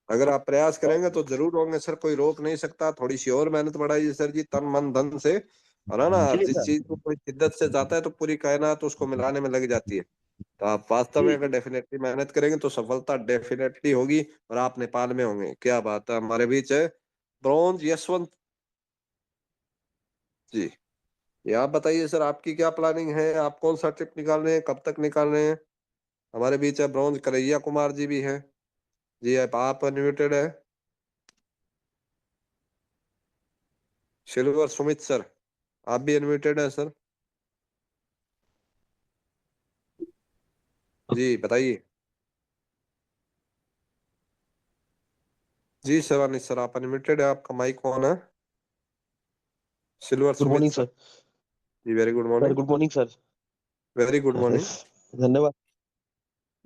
[SPEAKER 1] अगर आप प्रयास करेंगे तो जरूर होंगे सर, कोई रोक नहीं सकता। थोड़ी सी और मेहनत बढ़ाइए सर जी, तन मन धन से, है ना।
[SPEAKER 18] जी
[SPEAKER 1] जिस
[SPEAKER 18] सर।
[SPEAKER 1] चीज को कोई शिद्दत से जाता है तो पूरी कायनात उसको मिलाने में लग जाती है। तो आप वास्तव में
[SPEAKER 18] जी
[SPEAKER 1] अगर डेफिनेटली मेहनत करेंगे तो सफलता डेफिनेटली होगी, और आप नेपाल में होंगे। क्या बात है, हमारे बीच है ब्रॉन्ज यशवंत जी। ये आप बताइए सर, आपकी क्या प्लानिंग है, आप कौन सा ट्रिप निकाल रहे हैं, कब तक निकाल रहे हैं? हमारे बीच है ब्रॉन्ज कन्हैया कुमार जी भी है। जी आप अनम्यूटेड है। सिल्वर सुमित सर, आप भी अनम्यूटेड है सर। जी बताइए। जी शिवानी सर, आप अनम्यूटेड है, आपका माइक ऑन है। Silver
[SPEAKER 19] good
[SPEAKER 1] Sumit
[SPEAKER 19] morning
[SPEAKER 1] sir.
[SPEAKER 19] Sir.
[SPEAKER 1] जी very good
[SPEAKER 19] sir
[SPEAKER 1] morning.
[SPEAKER 19] Good morning sir.
[SPEAKER 1] Very good morning.
[SPEAKER 19] धन्यवाद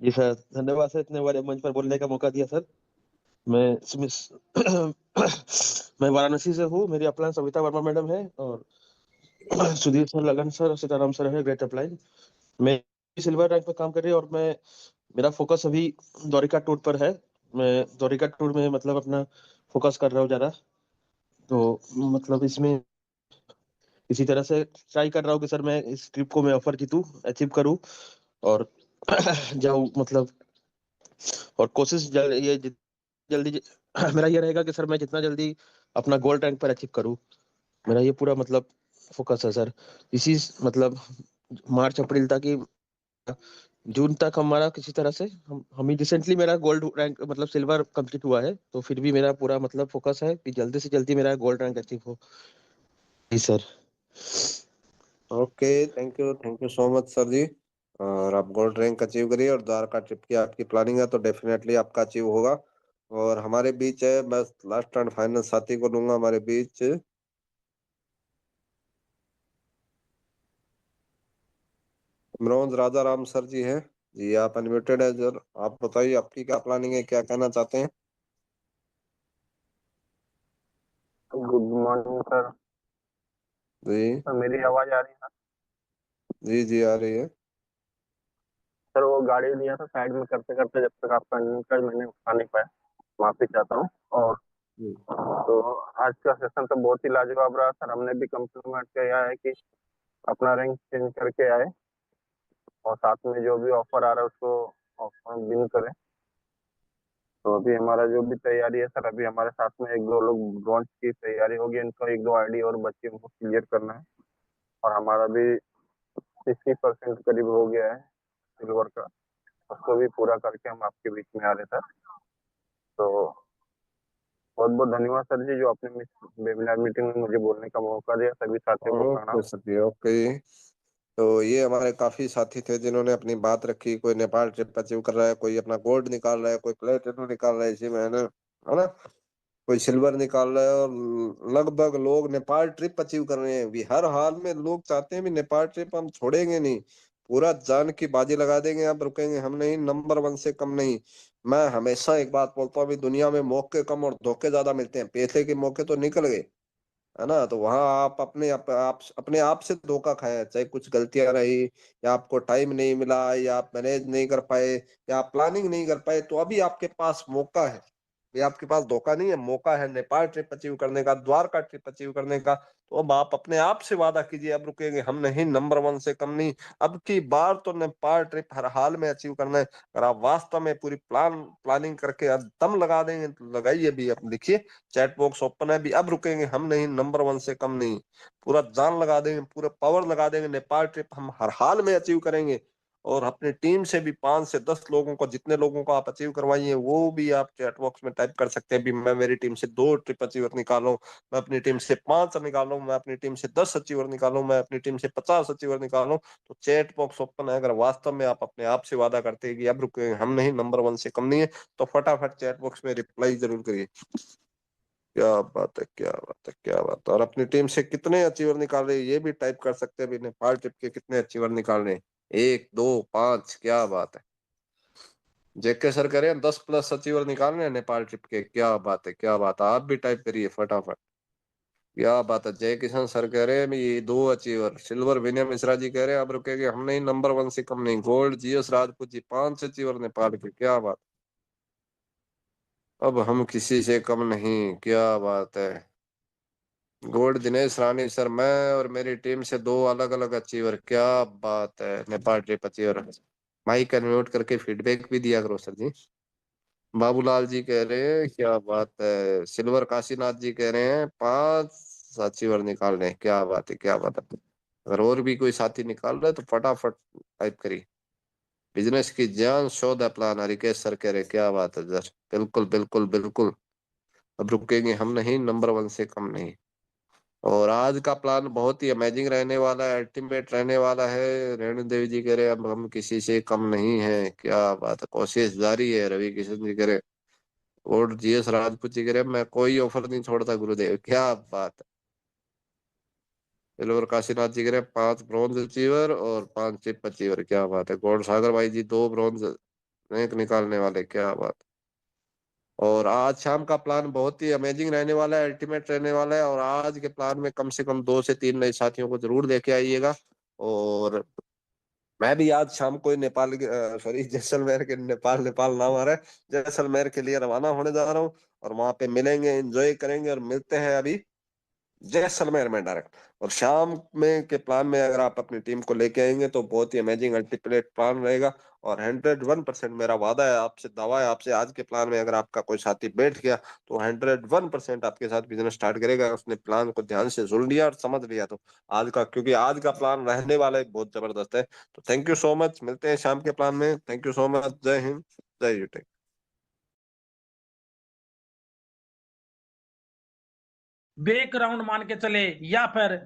[SPEAKER 19] जी सर, धन्यवाद सर इतने बड़े मंच पर बोलने का मौका दिया सर। मैं मैं वाराणसी से हूँ, मेरी अपलाइन सविता वर्मा मैडम है, और सुधीर सर, लगन सर, सीताराम सर है ग्रेट अपलाइन। मैं सिल्वर रैंक पे काम कर रही है और मेरा फोकस अभी द्वारिका टूर पर है। मैं द्वारिका टूर में मतलब अपना फोकस कर रहा हूँ ज्यादा। तो मतलब इसमें इसी तरह से ट्राई कर रहा हूँ कि सर मैं इस ट्रिप को मैं ऑफर जीतूं, अचीव करूँ और जाऊँ मतलब। और कोशिश जल्दी मेरा ये रहेगा कि सर मैं जितना जल्दी अपना गोल्ड रैंक पर अचीव करूँ। मेरा ये पूरा मतलब फोकस है सर। इसी मतलब मार्च अप्रैल तक ही, जून तक हमारा किसी तरह से हम ही रिसेंटली मेरा गोल्ड रैंक मतलब सिल्वर कंप्लीट हुआ है, तो फिर भी मेरा पूरा मतलब फोकस है कि जल्दी से जल्दी मेरा गोल्ड रैंक अचीव हो। जी sir.
[SPEAKER 1] Okay, thank you so much sir जी। और आप गोल्ड रैंक अचीव करिए और द्वारका ट्रिप की आपकी प्लानिंग है तो डेफिनेटली आपका अचीव होगा। और हमारे बीच है, बस लास्ट एंड फाइनल साथी को लूंगा हमारे बीच, मनोज राजा राम सर जी हैं। जी आप अनम्यूटेड है सर, आप बताइए आपकी क्या प्लानिंग है, क्या कहना चाहते हैं।
[SPEAKER 13] Good morning sir.
[SPEAKER 1] जी
[SPEAKER 13] सर मेरी आवाज आ रही है?
[SPEAKER 1] जी जी आ रही है।
[SPEAKER 13] सर वो गाड़ी लिया था साइड में करते करते, जब तक आपका नहीं कल मैंने उठा नहीं पाया, माफी चाहता हूँ। और तो आज का सेशन तो बहुत ही लाजवाब रहा सर। हमने भी कम्प्लीमेंट किया है कि अपना रैंक चेंज करके आए और साथ में जो भी ऑफर आ रहा है उसको ऑफर विन करें। तो अभी हमारा जो भी तैयारी है सर, अभी हमारे साथ में एक दो लोग ब्रॉन्ज की तैयारी होगी, इनको एक दो आईडी और बच्चे उनको क्लियर करना है। और हमारा भी 60% करीब हो गया है सिल्वर का, उसको भी पूरा करके हम आपके बीच में आ रहे सर। तो बहुत बहुत धन्यवाद सर जी, जो आपने वेबिनार मीटिंग में मुझे बोलने का मौका दिया। सभी साथियों को प्रणाम।
[SPEAKER 1] ओके सर जी, ओके। तो ये हमारे काफी साथी थे जिन्होंने अपनी बात रखी। कोई नेपाल ट्रिप अचीव कर रहा है, कोई अपना गोल्ड निकाल रहा है, कोई प्लेटिनम निकाल रहा है इसी महीने, है ना, कोई सिल्वर निकाल रहा है। और लगभग लोग नेपाल ट्रिप अचीव कर रहे हैं भी। हर हाल में लोग चाहते हैं भी नेपाल ट्रिप हम छोड़ेंगे नहीं, पूरा जान की बाजी लगा देंगे, अब रुकेंगे हम नहीं, नंबर 1 से कम नहीं। मैं हमेशा एक बात बोलता हूँ, अभी दुनिया में मौके कम और धोखे ज्यादा मिलते हैं। पैसे के मौके तो निकल गए, है ना, तो वहां आप अपने आप से धोखा खाया, चाहे कुछ गलतियां रही, या आपको टाइम नहीं मिला, या आप मैनेज नहीं कर पाए, या आप प्लानिंग नहीं कर पाए, तो अभी आपके पास मौका है। ये आपके पास धोखा नहीं है, मौका है नेपाल ट्रिप अचीव करने का, द्वारका ट्रिप अचीव करने का। तो अब आप अपने आप से वादा कीजिए, अब रुकेंगे हम नहीं, नंबर 1 से कम नहीं। अब की बार तो नेपाल ट्रिप हर हाल में अचीव करना है। अगर आप वास्तव में पूरी प्लानिंग करके अब दम लगा देंगे तो लगाइए भी, अब लिखिए, चैट बॉक्स ओपन है भी, अब रुकेंगे हम नहीं, नंबर 1 से कम नहीं। पूरा जान लगा देंगे, पूरा पावर लगा देंगे, नेपाल ट्रिप हम हर हाल में अचीव करेंगे। और अपने टीम से भी 5 से 10 लोगों को, जितने लोगों को आप अचीव करवाइए वो भी आप चैट बॉक्स में टाइप कर सकते हैं भी मैं मेरी टीम से 2 ट्रिप अचीवर निकालूं, मैं अपनी टीम से 5 निकालूं, मैं अपनी टीम से 10 अचीवर निकालूं, मैं अपनी टीम से 50 अचीवर निकालूं। तो चैट बॉक्स ओपन है। अगर वास्तव में आप अपने आप से वादा करते हैं कि अब रुकेंगे हम नहीं, नंबर 1 से कम नहीं है, तो फटाफट चैट बॉक्स में रिप्लाई जरूर करिए। क्या बात है, क्या बात है, क्या बात है। और अपनी टीम से कितने अचीवर निकाल रहे हैं ये भी टाइप कर सकते हैं भी, नेपाल ट्रिप के कितने अचीवर निकाल रहे हैं, 1 2 5, क्या बात है। जेके सर कह रहे हैं 10+ अचीवर निकाल रहे हैं नेपाल ट्रिप के, क्या बात है, क्या बात है। आप भी टाइप करिए फटाफट, क्या बात है। जय किशन सर कह रहे हैं ये 2 अचीवर, सिल्वर विनय मिश्रा जी कह रहे हैं अब रुकेंगे हम नहीं, नंबर 1 से कम नहीं। Gold GS Rajput ji 5 achiever Nepal के, क्या बात। अब हम किसी से कम नहीं, क्या बात है। गोल्ड दिनेश रानी सर, मैं और मेरी टीम से 2 अलग अलग अचीवर, क्या बात है, Nepal trip achiever. Mike unmute करके फीडबैक भी दिया करो सर जी। बाबूलाल जी कह रहे हैं क्या बात है। सिल्वर काशीनाथ जी कह रहे हैं 5 अचीवर निकाल रहे हैं, क्या बात है, क्या बात है। अगर और भी कोई साथी निकाल रहे हैं तो फटाफट टाइप करिए। बिजनेस की जान show the plan, Harikesh sir कह रहे हैं क्या बात है सर, बिल्कुल बिल्कुल बिल्कुल। अब रुकेंगे हम नहीं, नंबर 1 से कम नहीं। और आज का प्लान बहुत ही अमेजिंग रहने वाला है, अल्टीमेट रहने वाला है। रेणु देवी जी कह रहे हैं अब हम किसी से कम नहीं है, क्या बात है, कोशिश जारी है। रवि किशन जी कह रहे हैं, और जीएस राजपूत जी कह रहे हैं मैं कोई ऑफर नहीं छोड़ता गुरुदेव, क्या बात है। सिल्वर काशीनाथ जी कह रहे हैं 5 ब्रॉन्ज अचीवर और 5 चिप अचीवर, क्या बात है। गौड़ सागर भाई जी 2 ब्रॉन्ज रैंक निकालने वाले, क्या बात। और आज शाम का प्लान बहुत ही अमेजिंग रहने वाला है, अल्टीमेट रहने वाला है। और आज के प्लान में कम से कम 2 से 3 नए साथियों को जरूर लेके आइएगा। और मैं भी आज शाम को नेपाल सॉरी जैसलमेर के नेपाल नाम आ रहा है, जैसलमेर के लिए रवाना होने जा रहा हूँ। और वहां पे मिलेंगे, एंजॉय करेंगे और मिलते हैं अभी जैसलमेर में डायरेक्ट। और शाम में के प्लान में अगर आप अपनी टीम को लेके आएंगे तो बहुत ही अमेजिंग अल्टीमेट प्लान रहेगा। और 101% मेरा वादा है आपसे, दावा है आपसे, आज के प्लान में अगर आपका कोई साथी बैठ गया तो 101% आपके साथ बिजनेस स्टार्ट करेगा। उसने प्लान को ध्यान से सुन लिया और समझ लिया तो आज का, क्योंकि आज का प्लान रहने वाला है बहुत जबरदस्त है। तो थैंक यू सो मच, मिलते हैं शाम के प्लान में। थैंक यू सो मच, जय हिंद, जय यूटेक।
[SPEAKER 20] बैकग्राउंड मान के चले, या फिर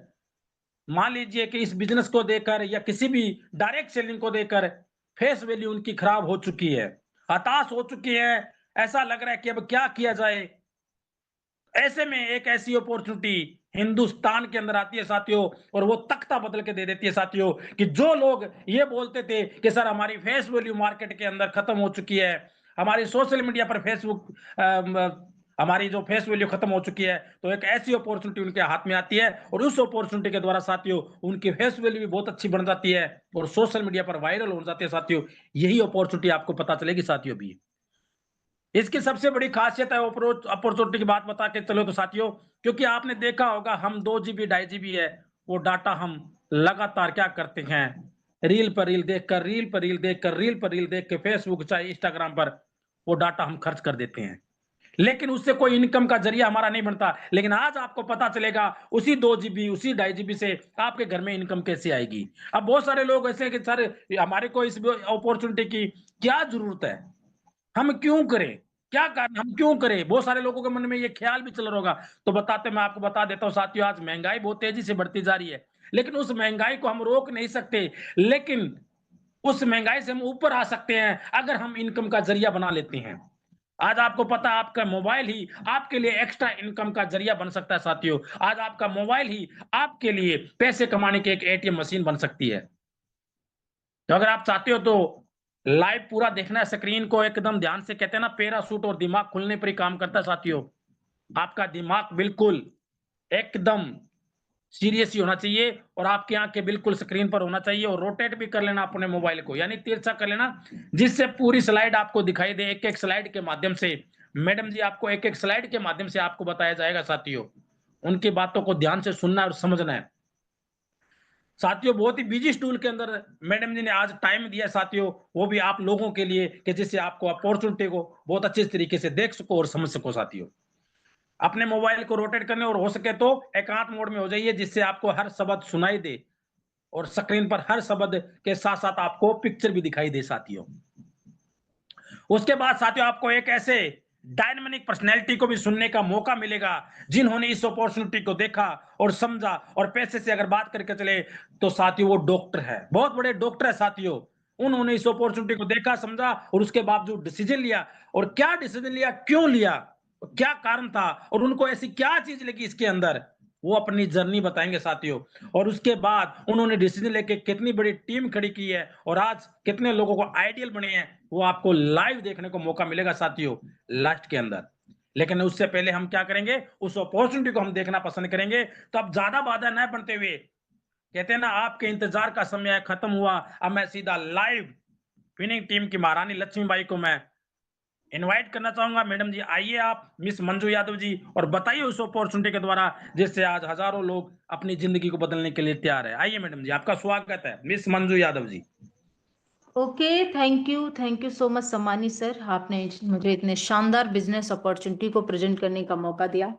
[SPEAKER 20] मान लीजिए कि इस बिजनेस को देकर या किसी भी डायरेक्ट सेलिंग को देकर फेस वैल्यू उनकी खराब हो चुकी है, हताश हो चुकी है, ऐसा लग रहा है कि अब क्या किया जाए। ऐसे में एक ऐसी अपॉर्चुनिटी हिंदुस्तान के अंदर आती है साथियों, और वो तख्ता बदल के दे देती है साथियों, कि जो लोग ये बोलते थे कि सर हमारी फेस वैल्यू मार्केट के अंदर खत्म हो चुकी है, हमारी सोशल मीडिया पर फेसबुक हमारी जो फेस वैल्यू खत्म हो चुकी है, तो एक ऐसी अपॉर्चुनिटी उनके हाथ में आती है और उस अपॉर्चुनिटी के द्वारा साथियों उनकी फेस वैल्यू भी बहुत अच्छी बन जाती है और सोशल मीडिया पर वायरल हो जाती है साथियों। यही अपॉर्चुनिटी आपको पता चलेगी साथियों। भी इसकी सबसे बड़ी खासियत है अपॉर्चुनिटी की बात बता के चलो तो साथियों, क्योंकि आपने देखा होगा हम 2 GB 2.5 GB है वो डाटा हम लगातार क्या करते हैं, रील पर रील देखकर, रील पर रील देखकर, रील पर रील देख के फेसबुक चाहे इंस्टाग्राम पर वो डाटा हम खर्च कर देते हैं, लेकिन उससे कोई इनकम का जरिया हमारा नहीं बनता। लेकिन आज आपको पता चलेगा उसी 2 GB उसी 2.5 GB से आपके घर में इनकम कैसे आएगी। अब बहुत सारे लोग ऐसे हैं कि सर हमारे को इस अपॉर्चुनिटी की क्या जरूरत है, हम क्यों करें, क्या कारण, हम क्यों करें। बहुत सारे लोगों के मन में ये ख्याल भी चल रहा होगा। तो मैं आपको बता देता हूं साथियों, आज महंगाई बहुत तेजी से बढ़ती जा रही है, लेकिन उस महंगाई को हम रोक नहीं सकते, लेकिन उस महंगाई से हम ऊपर आ सकते हैं अगर हम इनकम का जरिया बना लेते हैं। आज आपको पता है आपका मोबाइल ही आपके लिए एक्स्ट्रा इनकम का जरिया बन सकता है साथियों। आज आपका मोबाइल ही आपके लिए पैसे कमाने की एक ATM मशीन बन सकती है। तो अगर आप चाहते हो तो लाइव पूरा देखना है, स्क्रीन को एकदम ध्यान से, कहते हैं ना पैराशूट और दिमाग खुलने पर ही काम करता है साथियों। आपका दिमाग बिल्कुल एकदम सीरियस ही होना चाहिए और आपकी आंखें बिल्कुल स्क्रीन पर होना चाहिए, और रोटेट भी कर लेना अपने मोबाइल को, यानी तिरछा कर लेना, जिससे पूरी स्लाइड आपको दिखाई दे। एक एक स्लाइड के माध्यम से मैडम जी आपको एक एक स्लाइड के माध्यम से आपको बताया जाएगा साथियों। उनकी बातों को ध्यान से सुनना और समझना है साथियों। बहुत ही बिजी शेड्यूल के अंदर मैडम जी ने आज टाइम दिया साथियों, वो भी आप लोगों के लिए, कि जिससे आपको अपॉर्चुनिटी को बहुत अच्छे तरीके से देख सको और समझ सको साथियों। अपने मोबाइल को रोटेट करने और हो सके तो एकांत मोड में हो जाइए, जिससे आपको हर शब्द सुनाई दे और स्क्रीन पर हर शब्द के साथ साथ आपको पिक्चर भी दिखाई दे साथियों। उसके बाद साथियों आपको एक ऐसे डायनामिक पर्सनैलिटी को भी सुनने का मौका मिलेगा जिन्होंने इस अपॉर्चुनिटी को देखा और समझा, और पैसे से अगर बात करके चले तो साथियों वो डॉक्टर है, बहुत बड़े डॉक्टर है साथियों। उन्होंने इस अपॉर्चुनिटी को देखा, समझा और उसके बावजूद डिसीजन लिया। और क्या डिसीजन लिया, क्यों लिया, क्या कारण था, और उनको ऐसी क्या चीज लगी इसके अंदर, वो अपनी जर्नी बताएंगे साथियों। और उसके बाद उन्होंने डिसीजन लेके कितनी बड़ी टीम खड़ी की है और आज कितने लोगों को आइडियल बने हैं, वो आपको लाइव देखने को मौका मिलेगा साथियों लास्ट के अंदर। लेकिन उससे पहले हम क्या करेंगे, उस अपॉर्चुनिटी को हम देखना पसंद करेंगे। तो अब ज्यादा बाधा न बनते हुए, कहते हैं ना आपके इंतजार का समय खत्म हुआ, अब मैं सीधा लाइव विनिंग टीम की महारानी लक्ष्मीबाई को मैं इनवाइट करना चाहूंगा। मैडम जी आइए आप, मिस मंजू यादव जी, और बताइए उस अपॉर्चुनिटी के द्वारा जिससे आज हजारों लोग अपनी जिंदगी को बदलने के लिए तैयार है। आइए मैडम जी, आपका स्वागत है, miss Manju Yadav ji.
[SPEAKER 21] Okay, thank you so much सम्मानी सर, आपने मुझे इतने शानदार बिजनेस अपॉर्चुनिटी को प्रेजेंट करने का मौका दिया।